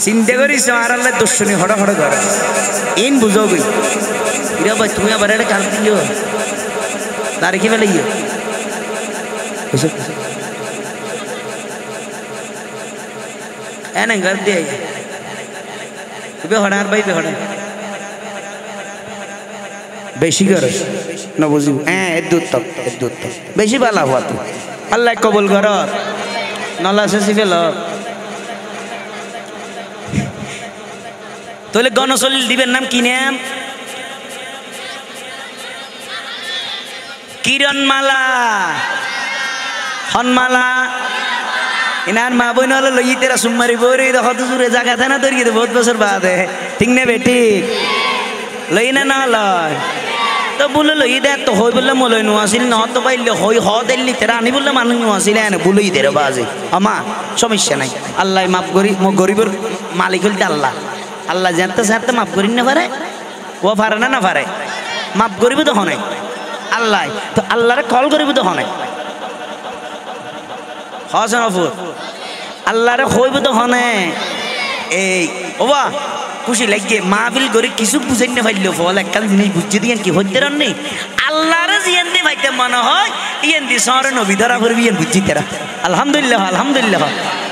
চিন্তা করিস আর আল্লাহ দর্শনী হড় হড় করে ইন বুঝো গই ইরা ভাই তুমি আবার এটা কাল দিও তারিখে বেলা ইয়ে এনে ঘর দিয়ে বে হড়ার ভাই বে হড়া বেশি করে না বুঝি হ্যাঁ এর দূর তক বেশি ভালো হওয়া তো আল্লাহ কবুল কর নলা শেষি ফেল তাহলে গণসলিল দিবেন নাম কি নাম কিরণমালা হনমালা ইনার মা বোন হলো লই তেরা সুমারি বরে কত দূরে জায়গা থানা তৈরি বহুত বছর বাদে ঠিক নে বেটি লই না না লয় তো বলে লই দে তো হই বললে মলই নোয়াছিল ন তো পাইলে হই হ দিল্লি তেরা আনি বললে মানুষ নোয়াছিল এনে বলই দে রে বাজে আমা সমস্যা নাই আল্লাহ মাফ করি মো গরিবের মালিক হল আল্লাহ আল্লাহ জানতে সারতে মাফ করি না পারে ও পারে না না পারে মাফ করিব তো হনে আল্লাহ তো আল্লাহরে কল করিব তো হনে হসন অফুর আল্লাহরে হইব তো হনে এই ওবা খুশি লাগে মাহফিল করে কিছু বুঝাই না পাইল ফল একখান জিনিস বুঝছে দিয়ে কি হইতে রান্নি আল্লাহরে জিয়ান দিয়ে পাইতে মনে হয় ইয়ান দি শহরে নবী ধরা করবি ইয়ান বুঝছি তেরা আলহামদুলিল্লাহ আলহামদুলিল্লাহ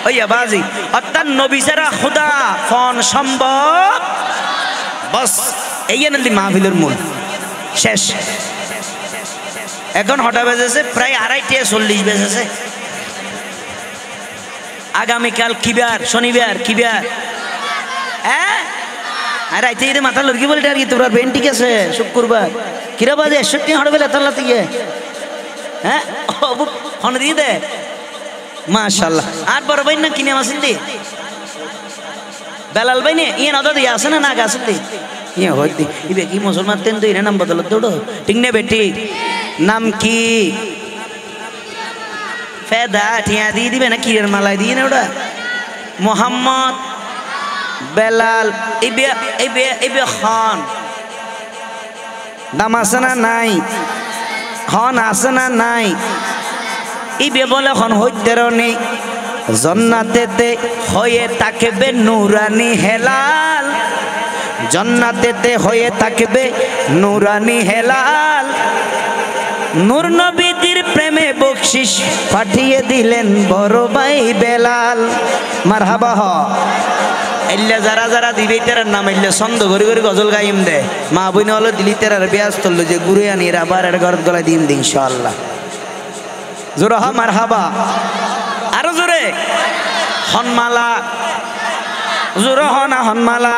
ওইয়া বাজি অর্থাৎ নবী ছাড়া খুদা ফন সম্ভব বস এই নালি মাহফিলের মূল শেষ এখন হঠাৎ বেজেছে প্রায় 2:40 বেজেছে আগামীকাল কিবার শনিবার কিবার হ্যাঁ আর রাইতে যদি মাথা লড়কি বলে আর কি তোর বেন ঠিক আছে শুক্রবার কিরা বাজে 61 হড় বেলা তাল্লা থেকে হ্যাঁ ফোন দিয়ে দে মাশাআল্লাহ আর বড় ভাই না কিনে মাসিল দি বেলাল ভাই নে ইয়ে নদা দিয়ে আসে না গাছ দি ইয়ে হই দি ইবে কি মুসলমান তেন তো ইরে নাম বদল দৌড়ো ঠিক নে বেটি নাম কি ফেদা ঠিয়া দিয়ে দিবে না কিরের মালায় দিয়ে না ওটা মোহাম্মদ বেলাল ইবে খান দাম আছে না নাই খন আছে না নাই ইবে বলে খন হইতে রনি জন্নাতেতে হয়ে তাকবে নুরানি হেলাল জন্নাতেতে হয়ে তাকবে নুরানি হেলাল নূর নবীর প্রেমে বকশিশ পাঠিয়ে দিলেন বড় ভাই বেলাল মারহাবা হ এল্লা যারা যারা দিবে তেরার নাম এল্লা ছন্দ ঘুরি ঘুরি গজল গাইম দে মা বইন হলো দিলি তেরার বিয়াজ তুললো যে ঘুরে আনি আবার এর ঘর গলায় দিন দিন ইনশাআল্লাহ জোরে হা মারহাবা আরো জোরে হনমালা জোরে হ না হনমালা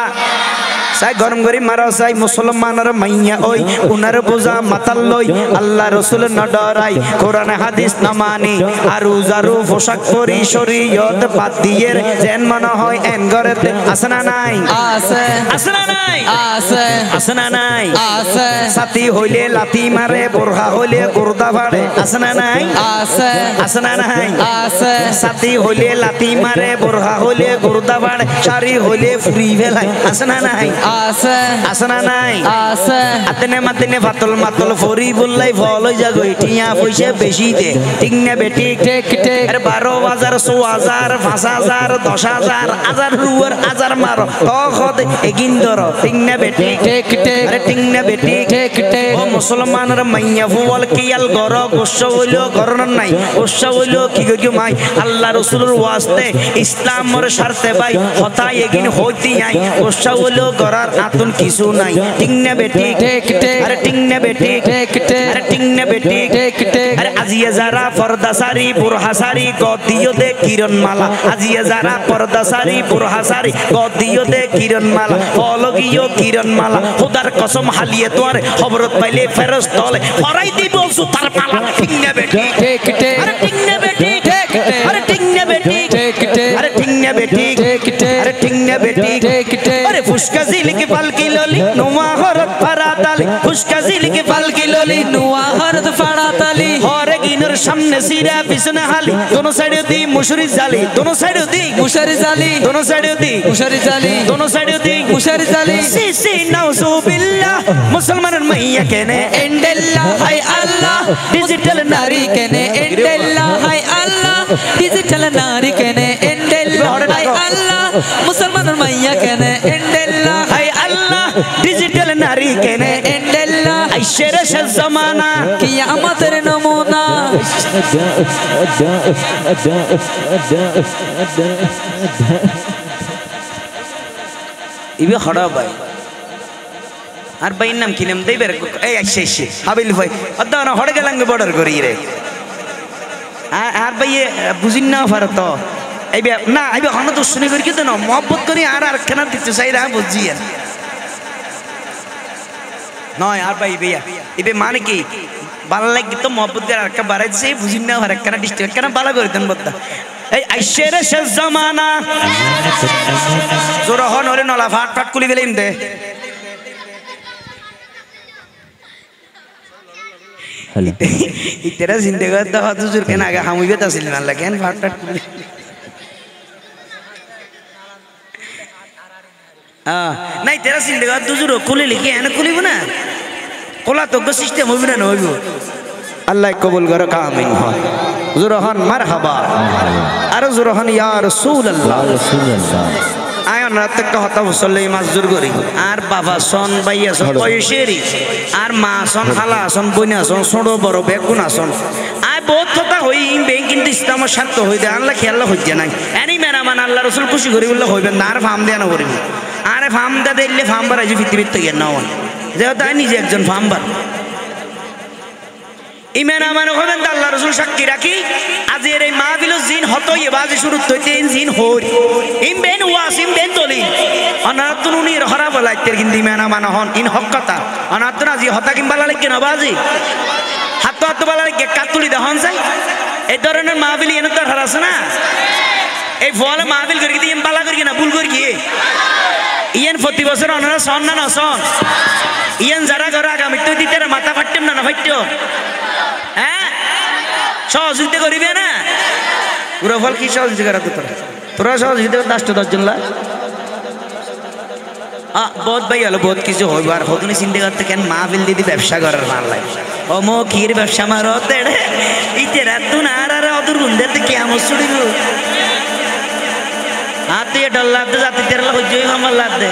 সাই গরম গরি মারা সাই মুসলমানের মাইয়া ওই উনার বোঝা মাতাল লই আল্লাহ রসুল ন ডরাই কোরআন হাদিস না মানি আরু জারু পোশাক পরি শরীয়ত বাদ দিয়ে যেন মনে হয় এন গরেতে আছে না নাই আছে আছে না নাই আছে আছে না নাই আছে সাথী হইলে লাথি মারে বোরহা হইলে গুর্দা ফাড়ে আছে না নাই আছে আছে না নাই আছে সাথী হইলে লাথি মারে বোরহা হইলে গুর্দা ফাড়ে শাড়ি হইলে ফুরি ফেলায় আছে না নাই আছে আছে না নাই আছে আতনে মাতনে ফাতল মাতল ফরি বললাই ফল হই যাগো টিয়া পয়সা বেশি দে ঠিক না বেটি ঠিক ঠিক আরে 12,000 16,000 5,000 10,000 হাজার রুয়ার হাজার মারো তো খদ এগিন ধরো ঠিক না বেটি ঠিক ঠিক আরে ঠিক না বেটি ঠিক ঠিক ও মুসলমানের মাইয়া ফুল কিয়াল গর গোস্ব হইলো গরন নাই গোস্ব হইলো কি গো মাই আল্লাহ রাসূলের ওয়াস্তে ইসলামের স্বার্থে ভাই হতা এগিন হইতি আই গোস্ব হইলো গরার আতুন কিছু নাই ঠিক না বেটি ঠিক ঠিক আরে ঠিক না বেটি ঠিক ঠিক আরে ঠিক না বেটি ঠিক ঠিক আরে আজিয়া যারা পর্দা সারি বুরহা সারি গদিও দে কিরণমালা আজিয়া যারা পর্দা সারি বুরহা সারি গদিও দে কিরণমালা ফলগিও কিরণমালা খোদার কসম হালিয়ে তোর খবরত পাইলে ফেরজ তলে ফরাই দিব সুতার মালা ঠিক না বেটি ঠিক ঠিক আরে ঠিক না বেটি ঠিক ঠিক আরে ঠিক না বেটি ঠিক ঠিক আরে ঠিক না বেটি ঠিক ঠিক আরে ঠিক না বেটি ঠিক ঠিক আরে ফুসকা জিলকে পালকি ললি নোয়া হরত ফারাতালি ফুসকা জিলকে পালকি ললি নোয়া হরত ফারাতালি হরে গিনর সামনে সিরা পিছনে হালি দোনো সাইডে দি মুশরি জালি দোনো সাইডে দি মুশরি জালি দোনো সাইডে দি মুশরি জালি দোনো সাইডে দি মুশরি জালি সি নাউজুবিল্লাহ মুসলমানের মাইয়া কেনে এন্ডেল্লাহ হাই আল্লাহ ডিজিটাল নারী কেনে এন্ডেল্লাহ হাই আল্লাহ ডিজিটাল নারী কেনে এন্ডেল্লাহ হাই আল্লাহ মুসলমানের মাইয়া কেনে এন্ডেল্লাহ হাই আল্লাহ ডিজিটাল নারী কেনে এন্ডেল্লাহ আইশের শেষ জামানা কিয়ামতের নমুনা ইবে হড়া ভাই আর ভাইয়ের নাম কি নাম দেবের এই আইসে হাবিল ভাই অদ্দা না হড়ে গেলাঙ্গে বর্ডার করি রে আর ভাইয়ে বুঝিন না পারে তো এইবে না এইবে হন তো শুনে করি কিন্তু না মহব্বত করি আর কেন দিতে চাই রা বুঝি নয় আর ভাই ভাইয়া এবে মানে কি ভালো লাগে তো মহব্বত করে আরেকটা বাড়াই দিছে বুঝিন না আর একটা ডিস্ট্রিক্ট একটা ভালো করে দেন বদ্দা এই আইশের শেষ জামানা জোর হন হলে নলা ফাট ফাট কুলি ফেলে দে ইতেরা জিন্দেগি দা হুজুর কেন আগে হামুইবে তাছিল না লাগে কেন ফাট ফাট কুলি নাই তেরা জিন্দেগি হুজুর কুলি লিখি এনে কুলিব না কোলা তো সিস্টেম হইব না হইব আল্লাহ কবুল করে আমিন হয় জুরহান মারহাবা আর জুরহান ইয়া রাসূলুল্লাহ আয়ন রাতে কথা বসলে মাজুর করি আর বাবা সন ভাইয়া সন পয়সেরি আর মা সন খালা সন বইনা সন ছোট বড় বেগুন আসন আয় বহুত কথা হই বেং কিন্তু ইসলামের স্বার্থ হই দে আল্লাহ খেয়াল হইছে নাই এনি মেরামান আল্লাহ রাসূল খুশি করি বললে হইবেন না আর ফার্ম দেয়া না করিব আরে ফার্ম দা দিলে ফার্ম বাড়াই পৃথিবীর থেকে না হয় যেও তাই নিজে একজন ফার্মার ইমান আমানো হবেন আল্লাহ রাসূল সাক্ষী রাখি আজের এই মাহফিল জিন হতই বাজে শুরু হইতে জিন হই ইমবেন ওয়াসিম বেন দলিল অনাতুনি রহরা বলাইতের কিন্তু ইমান আমানো হন ইন হক কথা অনাতুনা জি হতা কিমবালা লাগে না বাজি হাত হাত বালা লাগে কাতুলি দহন যায় এই ধরনের মাহফিল এনে তো হার আছে না এই ফলে মাহফিল করি কি ইমবালা করি না ভুল করি ইয়ান প্রতি বছর অনারা সন না সন ইয়ান যারা যারা আগামী তো দিতে মাথা ফাটতেম না ফাটতো হ্যাঁ সহযোগিতা করিবে না পুরো ফল কি সহযোগিতা করা তোরা সহযোগিতা করতে 10 লাখ বহুত ভাই হলো বহুত কিছু হইব আর হতুনি চিন্তা করতে কেন মাহফিল দিদি ব্যবসা করার ভাল লাগে অমো ক্ষীর ব্যবসা মারতে ইতেরা তুন আর অদূর গুন্দাতে কেমন ছুড়িব হাতে ডল্লা দে জাতি তেরলা হইজই আমার লাদ দে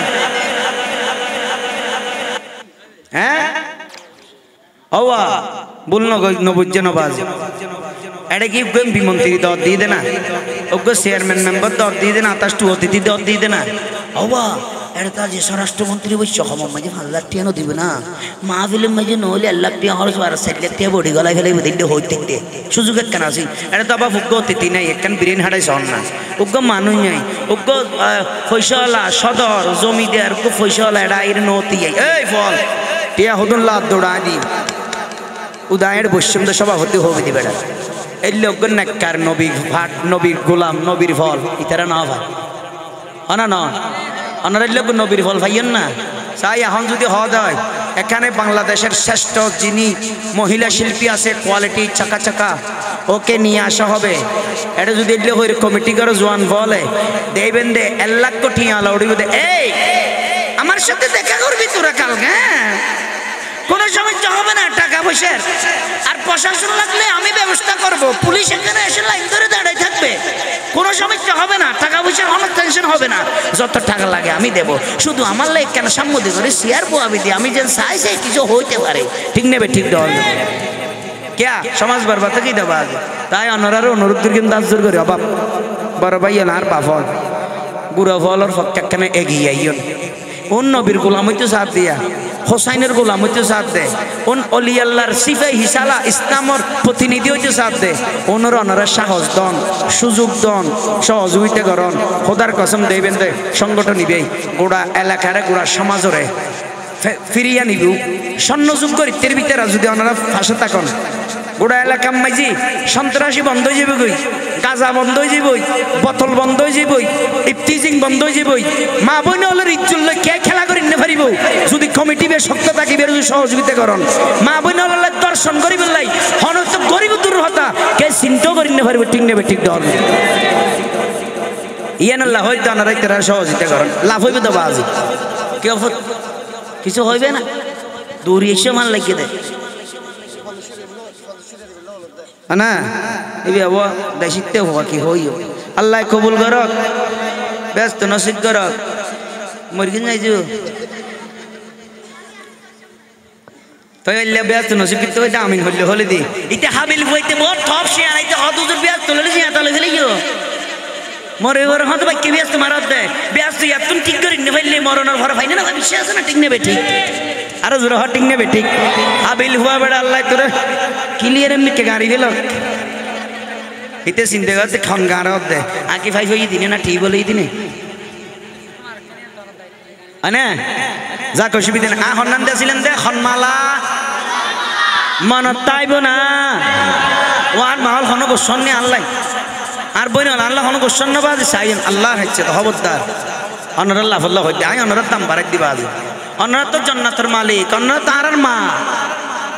হ্যাঁ ওয়া বলনো নবুজ্জে নবাজ এটা কি বিমন্ত্রী দর দিয়ে দে না ওকে চেয়ারম্যান মেম্বার দর দিয়ে দে না 28 অতিথি দর দিয়ে দে না ওয়া এটা তো যে স্বরাষ্ট্রমন্ত্রী বৈশ্য হমাম মাঝে 5 লাখ টাকা দিবে না মাহফিলের মাঝে নহলে 1 লাখ টাকা খরচ আর 7 লাখ টাকা বডি গলায় ফেলাই দিলে হইতে দে সুযোগ কেন আছে এটা তো আবার ফুগ্গ অতিথি নাই একখান ব্রেন হাড়াই সন না ওকে মানুষ নাই ওকে পয়সাওয়ালা সদর জমিদার ওকে পয়সাওয়ালা এটা এর নতি এই ফল টিয়া হদুন লাভ দৌড়া দি উদয়ের বৈশ্যমদের সভাপতি হবে দিবে এটা এই লোক নাক্কার নবী ভাট নবীর গোলাম নবীর ফল ইতারা না ভাই অনা না অনারের লোক নবীর ফল ভাইয়েন না চাই এখন যদি হওয়া যায় এখানে বাংলাদেশের শ্রেষ্ঠ যিনি মহিলা শিল্পী আছে কোয়ালিটি চাকা চাকা ওকে নিয়ে আসা হবে এটা যদি এলে হইর কমিটি করে জোয়ান বলে দেবেন দে 1 লাখ কোটি আলা উড়িবে দে এই আমার সাথে দেখা করবি তোরা কাল হ্যাঁ কোনো সমস্যা হবে না টাকা পয়সার আর প্রশাসন লাগলে আমি ব্যবস্থা করব পুলিশ এখানে এসে লাইন ধরে দাঁড়াই থাকবে কোনো সমস্যা হবে না টাকা পয়সার অনেক টেনশন হবে না যত টাকা লাগে আমি দেব শুধু আমার লাগে কেন সম্মতি করে শেয়ার পোয়াবি দিয়ে আমি যেন চাই সেই কিছু হইতে পারে ঠিক নেবে ঠিক দেওয়া क्या समाज बर्बाद की दबा ताई अनरारो अनुरोध करके दास जोर करे अबाब बरबाई अनार बाफल बुरा फल और फक्कने एगी आइयन उन नबीर गुलाम तो साथ दिया হোসাইনের গোলাম হইতে সাথ দে উন অলি আল্লাহর সিফাই হিসালা ইসলামর প্রতিনিধি হইতে সাথ দে ওনর অনরা সাহস দন সুযোগ দন সহযোগিতা করন খোদার কসম দেবেন দে সংগঠন নিবে গোড়া এলাকারে গোড়া সমাজরে ফিরিয়া নিব স্বর্ণযুগ করি তের ভিতরে যদি ওনারা ফাঁসে থাকুন গোড়া এলাকা মাইজি সন্ত্রাসী বন্ধ হয়ে যাবে গই গাঁজা বন্ধ হয়ে যাবই বোতল বন্ধ হয়ে যাবই ইফতিজিং বন্ধ হয়ে যাবই মা বোন হলে ইজ্জুল্লে কে খেলা করি না পারিব যদি কমিটি বে শক্ত থাকিবে যদি সহযোগিতা করন মা বোন হলে দর্শন করিবে লাই হন তো গরিব দূর হতা কে চিন্তা করি না পারিব ঠিক নেবে ঠিক দল ইয়ান আল্লাহ হয়তো ওনারা তারা সহযোগিতা করন লাভ হইবে তো বাজি কেউ কিছু হইবে না দূরে এসে মান লাগিয়ে দেয় না এবে আবো দেশিতে হওয়া কি হইও আল্লাহ কবুল করক ব্যস্ত নসিব করক মরগিন যাইছো তো এলে ব্যস্ত নসিব কিতে হইতে আমিন হইলে হলে দি ইতে হাবিল হইতে বহুত টপ সে আইতে হদুজুর ব্যস্ত ললে জিয়া তালে গেলিও মরে ওর হত ভাই কে ব্যস্ত মারাত দে ব্যস্ত এতন ঠিক করে নে ফেললে মরণের ভর ফাইনা না বিশ্বাস আছে না ঠিক নেবে ঠিক আর জোর হটিং নেবে ঠিক হাবিল হুয়া বড় আল্লাহ তোরে ক্লিয়ার এমনি কে গাড়ি গেল ইতে চিন্তা করতে খন গাড়ত দে আকি ফাই হই দিনে না ঠিক বলেই দিনে আনে যা কইবি দিন আ হন্নান দিছিলেন দে খনমালা মনত তাইব না ওয়ার মাহল হন গোসন নি আল্লাহ আর বইন আল্লাহ হন গোসন না বাজে চাইন আল্লাহ হচ্ছে খবরদার অনর আল্লাহ আল্লাহ হইতে আই অনরের দাম বাড়াই দিবা আজ অনর তো জান্নাতের মালিক অনর তো আর মা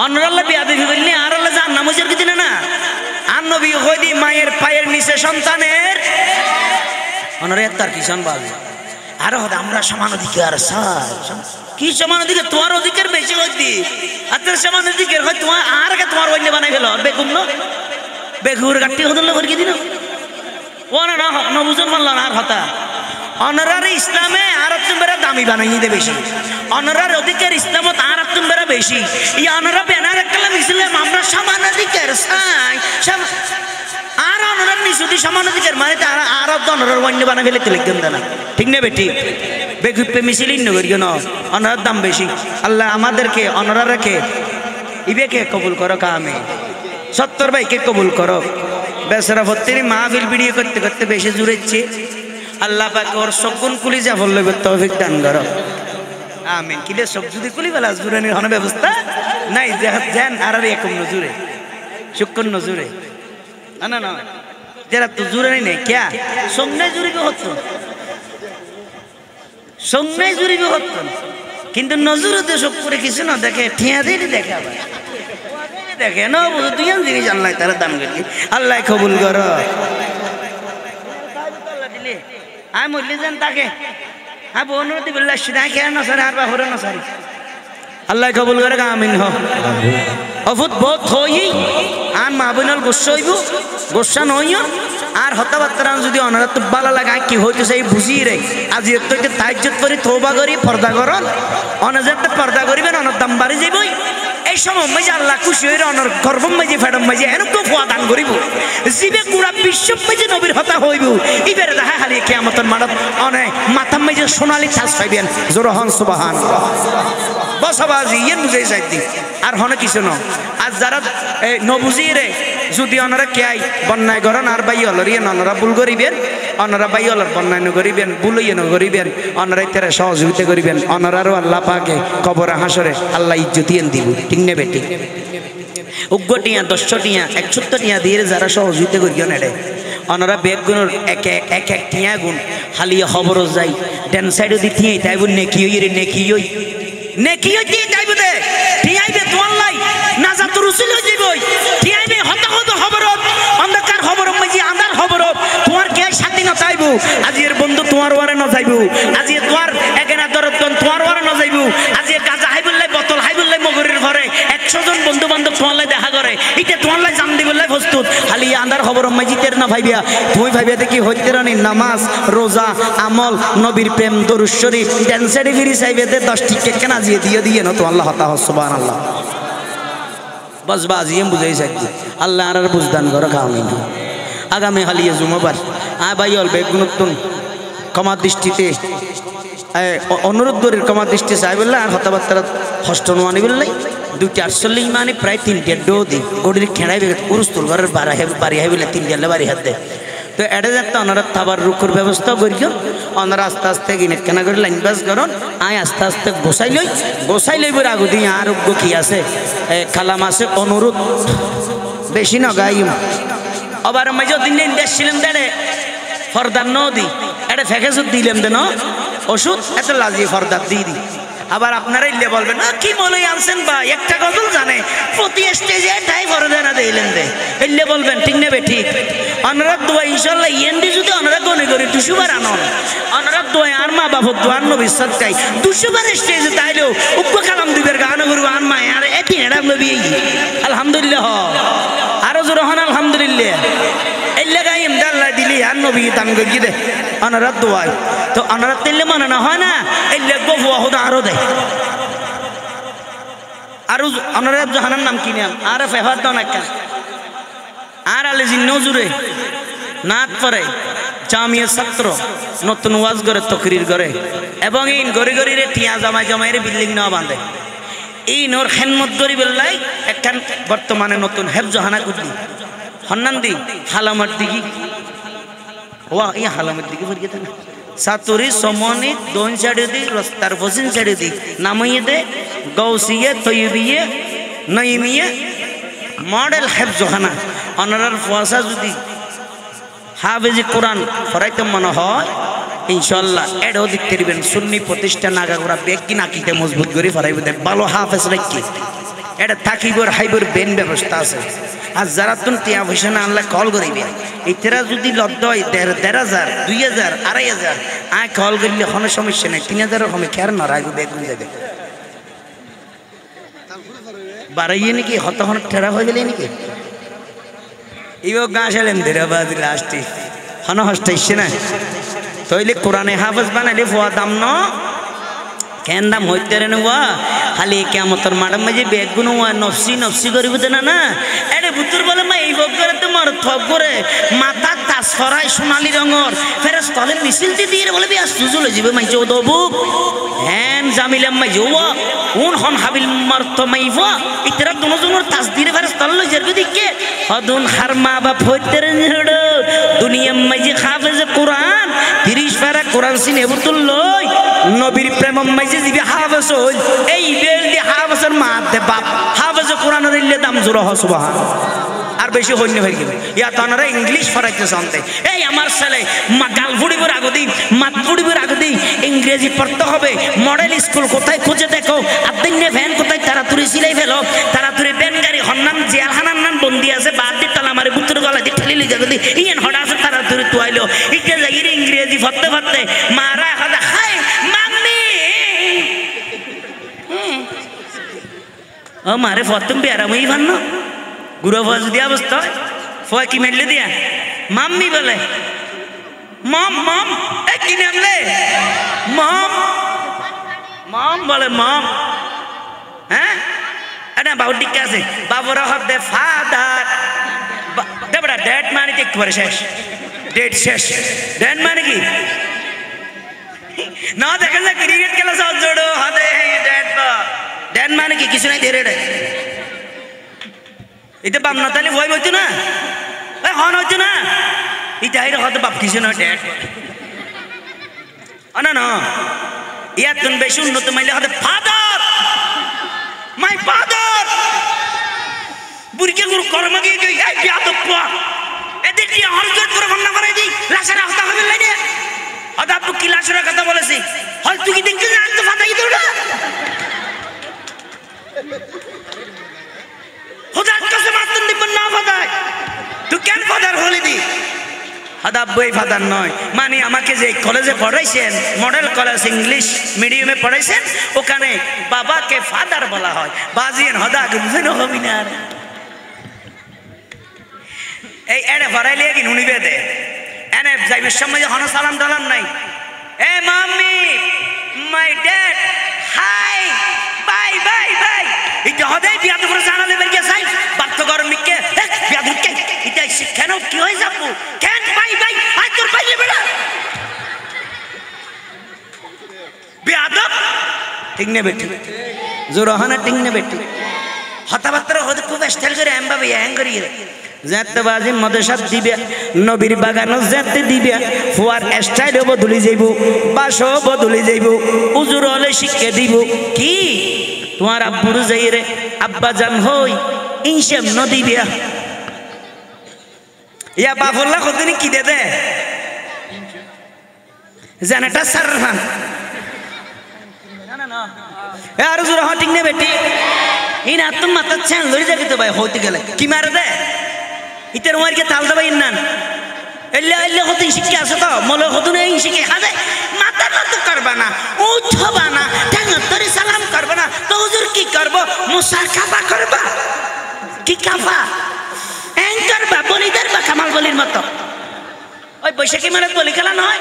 অনর আল্লাহ বিয়া দেখি বললি আর আল্লাহ জান্নাত মুজের কি দিনা না আর নবী হইদি মায়ের পায়ের নিচে সন্তানের অনরে তার কিষান বাজে আর আমরা সমান অধিকার কি সমান অধিকার তোমার অধিকার বেশি হইতি আর তোর সমান অধিকার হয় তোমার আর আগে তোমার অন্য বানাই ফেল বেগুন বেগুর গাঠি হদল করে দিন ও না না বুঝুন মানল আর হতা অনরার ইসলামে আর তুমি দামি বানাই দে বেশি অনরার অধিকার ইসলামত আর তুমি বেশি এই অনরা বেনার কালাম ইসলাম আমরা সমান অধিকার চাই আর অনরার নিশুতি সমান অধিকার মানে তারা আর অনরার অন্য বানাই ফেলে লিখতেন না ঠিক না বেটি বেগুপে মিছিল নগরীয় ন অনরার দাম বেশি আল্লাহ আমাদেরকে অনরা রেখে ইবেকে কবুল করো কামে 70 ভাইকে কবুল করো বেচারা ভর্তির মাহফিল ভিডিও করতে করতে বেশি জুড়েছে আল্লাহ পাক ওর সবগুণ কুলি যা বললে তৌফিক দান করো আমিন কিলে সব যদি কুলি বেলা জুড়ানির হন ব্যবস্থা নাই যেন আর এরকম নজুরে শুক্র নজুরে না না যারা তো জুড়ানি নেই ক্যা সঙ্গে জুড়িবে হতো সঙ্গে জুড়িবে হতো কিন্তু নজরতে সব করে কিছু না দেখে ঠিয়া দিয়ে দেখে আবার দেখে না বুঝো তুই জিনিস আল্লাহ তারা দাম করি আল্লাহ কবুল করো আমি মরলে যান তাকে হ্যাঁ বনুরতি বললে সিধা খেয়ে না সারি আর বা হরে না সারি আল্লাহ কবুল করে আমিন হ অভূত বোধ হই আর মা বোনাল গোসা হইব গোসা নইও আর হতাবাত্তারা যদি অনারত বালা লাগায় কি হইতো সেই বুঝিয়ে রে আজ এত তাইজ্জত করি তওবা করি পর্দা করন অনাজাতে পর্দা করিবেন অনার দাম বাড়ি যাইবই এই সময় মাঝে আল্লাহ খুশি হয়ে অনর গর্ভম মাঝে ফেডম মাঝে এরকম ফুয়া দান করিব জীবে কুড়া বিশ্ব মাঝে নবীর হতা হইব ইবের দেখা হালি কিয়ামতের মাঠত অনেক মাথার মাঝে সোনালি ছাঁচ পাইবেন জোরহন সুবহান বসবাজি ইয়েন বুঝাই যাইতি আর হনে কিছু ন আর যারা নবুঝিয়ে রে যদি অনারা কেয়াই বন্যায় করেন আর বাই অলরিয়েন অনারা ভুল করিবেন অনারা বাই অলর বন্যায় নগরিবেন ভুলইয়ে নগরিবেন অনারাই তারা সহযোগিতা করিবেন অনারারও আল্লাহ পাকে কবর হাসরে আল্লাহ ইজ্জতিয়েন দিব ঠিক নেবে ঠিক উগ্রটিয়া 10 টিয়া 170 টিয়া দিয়ে যারা সহযোগিতা করিও নেড়ে অনারা বেগ গুণর এক টিয়া গুণ হালিয়া খবরও যাই ডেন সাইডে দিতে তাই বল নেকি হই রে নেকি হই দিয়ে যাইব দে ঠিয়াইবে তোমার লাই নাজাত রসুল হই যাইবই ঠিয়াইবে হত হত খবরত অন্ধকার খবরত মাঝি আন্ধার খবরত তোমার কে স্বাধীনতা আইব আজি এর বন্ধু তোমার ওয়ারে ন যাইব আজি তোমার একেনা দরতন তোমার ওয়ারে ন যাইব আজি গাজা হাইবুল্লাই বোতল হাইবুল্লাই মগরের ঘরে 100 জন বন্ধু বান্ধব তোমার লাই দেখা করে এটা তোমার লাই জান দিবলাই প্রস্তুত খালি আন্ধার খবরত মাঝি তের না ভাইবিয়া তুমি ভাইবিয়া দেখি হইতে রানি নামাজ রোজা আমল নবীর প্রেম দরুদ শরীফ ড্যান্সারি ফিরি চাইবে 10 টিকে কেনা দিয়ে না তো আল্লাহ তাআলা সুবহানাল্লাহ বস বাজিয়ে বুঝাই যাচ্ছি আল্লাহ আর বুঝদান করো কামিন আগামী হালিয়ে জুমাবার ভাই অল্পে নতুন কমার দৃষ্টিতে অনুরোধ করি কমার দৃষ্টি চাই বললে আর হতাবার্তারা হস্ত নোয়ানি বললে 248 মানে প্রায় 3টে ডো দি গড়ির খেড়াই উরুস্তুল ঘরের বাড়ি হাই বলে 3 গেলে বাড়ি হাত দেয় তো এটা যাতে ওনারা খাবার রুখুর ব্যবস্থা করিও ওনারা আস্তে আস্তে গিনেট কেনা করে লাইন বাস করুন আয় আস্তে আস্তে গোসাই লই বলে আগু দিয়ে আর কি আছে খালাম আছে অনুরোধ বেশি না গাইম আবার মাঝে দিন দেখছিলাম দেড়ে ফরদার নদী এটা ফেঁকে দিলাম দেন ওষুধ এত লাজিয়ে ফরদার দিয়ে দিই আবার আপনারা ইল্লে বলবেন না কি মলই আনছেন বা একটা গজল জানে প্রতি স্টেজে এটাই ফরদা না দিলেন দে ইল্লে বলবেন ঠিক নেবে ঠিক অনুরাগ দোয়া ইনশাআল্লাহ ইয়েন্দি যদি অনুরাগ গনে করে 200 বার আনন অনুরাগ দোয়া আর মা বাবা দোয়ার নবী সদকাই 200 বার স্টেজে তাইলেও উগ্র কালাম দিবের গান করব আর মা আর এটি এরা নবী আলহামদুলিল্লাহ আরো জোরে হন আলহামদুলিল্লাহ ইল্লে গাইম আল্লাহ দিলি আর নবী দান করি দে অনুরাগ দোয়া তো অনুরাগ দিলে মনে না হয় না ইল্লে গফুয়া হুদা আরো দেয় আর অনুরাগ জাহানের নাম কি নাম আর ফেফার দাও না আর আলে জিন্ন জুড়ে নাত পরে জামিয়া ছাত্র নতুন ওয়াজ করে তকরির করে এবং এই গড়ি গড়িরে টিয়া জমাই বিল্ডিং না বাঁধে এই নোর খেনমত গরি বললাই একখান বর্তমানে নতুন হেফজহানা কুদ্দি হন্নান্দি হালামার দিঘি ওয়া এই হালামার দিঘি বলি না সাতুরি সমনি দোন সাইডে দি রাস্তার পশ্চিম সাইডে দি নামাইয়ে দে গৌসিয়ে তৈবিয়ে নইমিয়ে মডেল হেফজখানা অনারার ফুয়াশা যদি হাফেজি কোরআন ফরাইতে মনে হয় ইনশাল্লাহ এটাও দেখতে দিবেন সুন্নি প্রতিষ্ঠান আগাগোড়া ব্যক্তি নাকিতে মজবুত করে ফরাইবে দেয় ভালো হাফেজ রাখি এটা থাকিবর হাইবর বেন ব্যবস্থা আছে আর যারা তুমি টিয়া পয়সা না আনলে কল করিবে এটারা যদি লব্ধ হয় ১,৫০০ ২,০০০ ২,৫০০ আয় কল করলে কোনো সমস্যা নেই ৩,০০০ কমে খেয়ার না রাখবে বেগুন যাবে বাড়াইয়ে নাকি হত হন ঠেরা হয়ে গেলে নাকি ইও গাছ এলেন ধীরাবাদ লাস্টে হন হস্তাইছে না তইলে কোরআনে হাফেজ বানাইলে ফুয়া দাম ন কেন দাম হইতে রে নেওয়া খালি কেমতর মাডাম মাঝে বেগুন নফসি নফসি করিব না না এটা ভুতুর বলে মা এই ভোগ করে তোমার থপ করে মাথা তাস ফরাই সোনালি রঙর ফেরে স্থলে মিছিল দিয়ে বলে বিয়া সুজুল যাবে মাই চৌদ বুক হ্যান জামিলাম মাই যৌয়া উন হন হাবিল মারত মাইফা ইতরা দুজনের তাস দিয়ে ফেরে স্থল লই যাবে দিকে হদুন হার মা বাপ হইতে রে ঝড় দুনিয়া মাঝে হাফেজ কোরআন 30 পারা কোরআন সিনে বুতুল লই নবীর প্রেম মাঝে দিবি হাফেজ হই এই বেল দি হাফেজের মা দে বাপ হাফেজ কোরআন দিলে দাম জোরা হ সুবহান আর বেশি হইন্য হয়ে গেল ইয়া তানারা ইংলিশ পড়াইতে জানতে এই আমার ছেলে গাল ফুড়িবার আগদি মাত ফুড়িবার আগদি ইংরেজি পড়তে হবে মডেল স্কুল কোথায় খুঁজে দেখো আদিন্য ভ্যান কোথায় তাড়াতাড়ি সিলাই ফেলো তাড়াতাড়ি ভ্যান গাড়ি হন্নাম জেলখানার নাম বন্দি আছে বাদ দি তালা মারে বুতুর গলা দি ঠেলি লই যাগদি ইয়েন হড়া আছে তাড়াতাড়ি তুইলো ইটা জাগির ইংরেজি পড়তে পড়তে মারা হাদা হাই মাম্মি ও মারে ফতম বেরামই ভান্ন গুরু ফজ দিয়া অবস্থা ফয় কি মেলে দিয়া মাম্মি বলে মম মম এ কি নামলে মম মম বলে মম হ্যাঁ এটা বাউটি কাছে বাবুরা হবে ফাদার দেবড়া ড্যাড মানে কি করে শেষ ডেট শেষ ড্যাড মানে কি না দেখেন না ক্রিকেট খেলা সব জোড়ো হাতে ড্যাড ড্যাড মানে কি কিছু নাই ধরে এটা বাপ না তাহলে ভয় বইতো না হন হইতো না এটা এর হয়তো বাপ কিছু না ড্যাড না না ইয়ার তুমি বেশি উন্নত মাইলে হতে ফাদার মাই ফাদার বুড়িকে গুরু কর্ম গিয়ে গই এই বিয়াদব এদের কি হরজত করে বন্ধ করে দি লাশের রাস্তা হবে লাইনে হয়তো আপু কি লাশের কথা বলেছি হয়তো তুই কি দেখতে না তো ফাদাই দিও না খোদার কাছে মাতন দিবেন না ফাদার তুই কেন ফাদার হলি দি আদাব বই ফাদার নয় মানে আমাকে যে কলেজে পড়াইছেন মডেল কলেজ ইংলিশ মিডিয়ামে পড়াইছেন ওখানে বাবাকে ফাদার বলা হয় বাজিয়েন হদা গুনছেন হবি না এই এনে ভরাইলে কি নুনিবে দে এনে যাইবে সময় হন সালাম টালাম নাই এ mummy my dad hi bye bye bye এটা হদাই বিয়াদ করে জানালে বের গিয়ে যাই বাচ্চা গরম মিকে বিয়াদ কে এটা কেন কি হই যাবো কেন বাই বাই আই তোর বাইলে বেড়া বিয়াদ ঠিক নে বেটি জোরহানা ঠিক নে বেটি হতাবাত্র হতে খুব স্টাইল করে এম বাবা হ্যাং করিয়ে যেতে বাজি মদসাত দিবে নবীর বাগানো যেতে দিবে ফুয়ার স্টাইলও বদলি যাইব বাসও বদলি যাইব উজুর হলে শিক্ষা দিব কি তোমার আব্বুর যাই রে আব্বা জান হই ইনসেম নদী বিয়া ইয়া বাফল্লা কতদিন কি দে দে জানাটা সারফান আর জোর হটিং নে বেটি ইন আত্ম মাথা ছেন লই যাবি তো ভাই হইতে গেলে কি মারে দে ইতের ওয়ারকে তাল দেবা ইন্নান এল্লে এল্লে হতে শিখে আছে তো মলে হতুন এই শিখে খাদে মাথা নত করবা না উঠবা না ঠ্যাং ধরে সালাম করবা না তো হুজুর কি করব মুসাকাফা করবা কি কাফা এং করবা বলিদার বা কামাল বলির মতো ওই বৈশাখী মেলা বলি খেলা নয়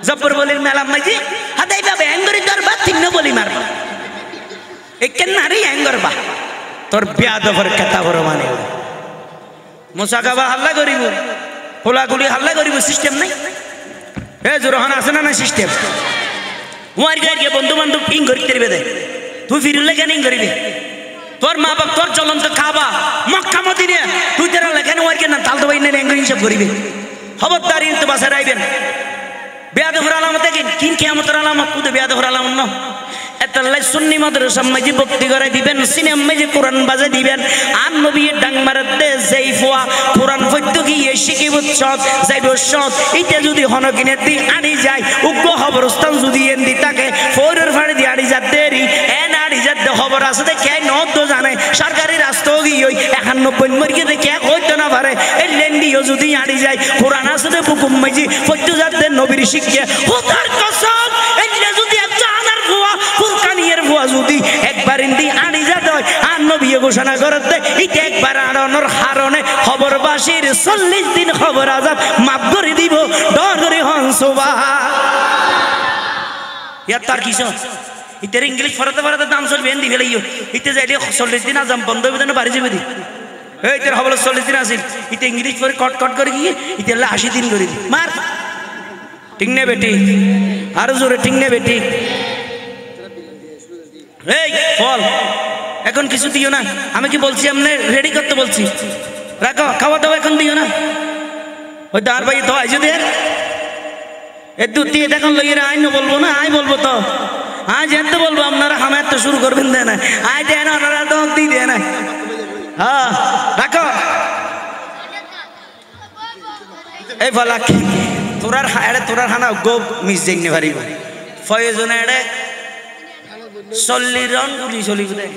জব্বর বলির মেলা মাঝি হাদাই বাবা এঙ্গরি দরবা তিন্ন বলি মারবা একেন নারী এঙ্গরবা তোর বিয়াদফর কথা বড় মানে মুসাকাফা হাল্লা করিব খোলাগুলি হাল্লা করিব সিস্টেম নাই এ জোরহান আছে না না সিস্টেম ওয়ার গিয়ে বন্ধু বান্ধব ইং করতে দিবে দে তুই ফিরলে কেন ইং করিবে তোর মা বাপ তোর চলন্ত খাবা মক্কা মদিনা তুই তেরা লেখানে ওয়ার কে না তাল তো বাইনে এঙ্গ হিসাব করিবে খবরদার ইনতে বাসা রাইবেন বেয়াদফর আলামত দেখিন কিন কিয়ামতের আলামত কুদে বেয়াদফর আলামত ন এতাল্লাই সুন্নি মাদ্রাসা মাঝে ভক্তি করে দিবেন, সিনেমা মাঝে কোরআন বাজে দিবেন। আর নবী ডাং মারাতে যেই ফোয়া কোরআন ফদ্য গিয়ে শিখি উৎসব যাইব সব এটা যদি হনকিনের দিন আনি যায় উগ্র খবরস্থান যদি এন্দি তাকে ফৌরের ফাড়ি দিয়ে আড়ি যা দেরি এন আড়ি যা খবর আছে দেখে নত জানে সরকারি রাস্তাও গিয়ে 91 মরিয়ে দেখে হইতো না পারে এই লেন্ডিও যদি আড়ি যায় কোরআন আছে হুকুম মাঝি ফদ্য যাদের নবীর শিক্ষা হোতার কসম এলে যদি একটা আনার ভুয়া ফুলকানিয়ের ভুয়া যদি একবার ইন্দি আনি যাতে হয় আর নবী ঘোষণা করতে এটা একবার আড়ানোর হারণে খবরবাসীর 40 দিন খবর আজাব মাফ করে দিব ডর করে হংসবা ইয়ার তার কিছু ইতের ইংলিশ ফরাতে ফরাতে দাম চলবে এন্দি ফেলাইও ইতে যাইলে 40 দিন আজাম বন্ধ হবে না বাড়ি যাবে দি এই তোর খবর 40 দিন আসিল ইতে ইংলিশ পরে কট কট করে গিয়ে ইতে 80 দিন করে দি মার ঠিক নে বেটি আরো জোরে ঠিক নে বেটি এই ফল এখন কিছু দিও না আমি কি বলছি আপনি রেডি করতে বলছি রাখো খাওয়া দাওয়া এখন দিও না হয়তো আর ভাই তো আই যদি এর দুধ দিয়ে দেখুন লইয়ে আইন বলবো না আই বলবো তো আজ এত বলবো আপনারা হামায় তো শুরু করবেন দেয় না আই দেয় না ওনারা তো দিয়ে দেয় না হ্যাঁ রাখো এই বলা তোরার তোরার হানা গোপ মিস দেখনে পারিব ফয়জনে এড়ে 40 রাউন্ড গুলি চলিব দে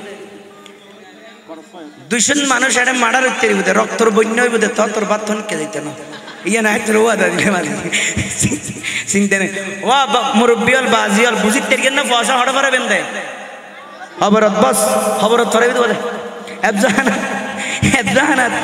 200 মানুষ এড়ে মার্ডার হইতে হইব রক্তর বন্যা হইব দে তোর বাথন কে দিতে না ইয়া না তোর ওয়া দিলে মানে চিন্তা নেই ওয়া মুরব্বিয়াল বাজিয়াল বুঝিতে কেন না পয়সা হড় পারবেন দে খবরত বস খবরত ফরাইব বলে এবজাহানাত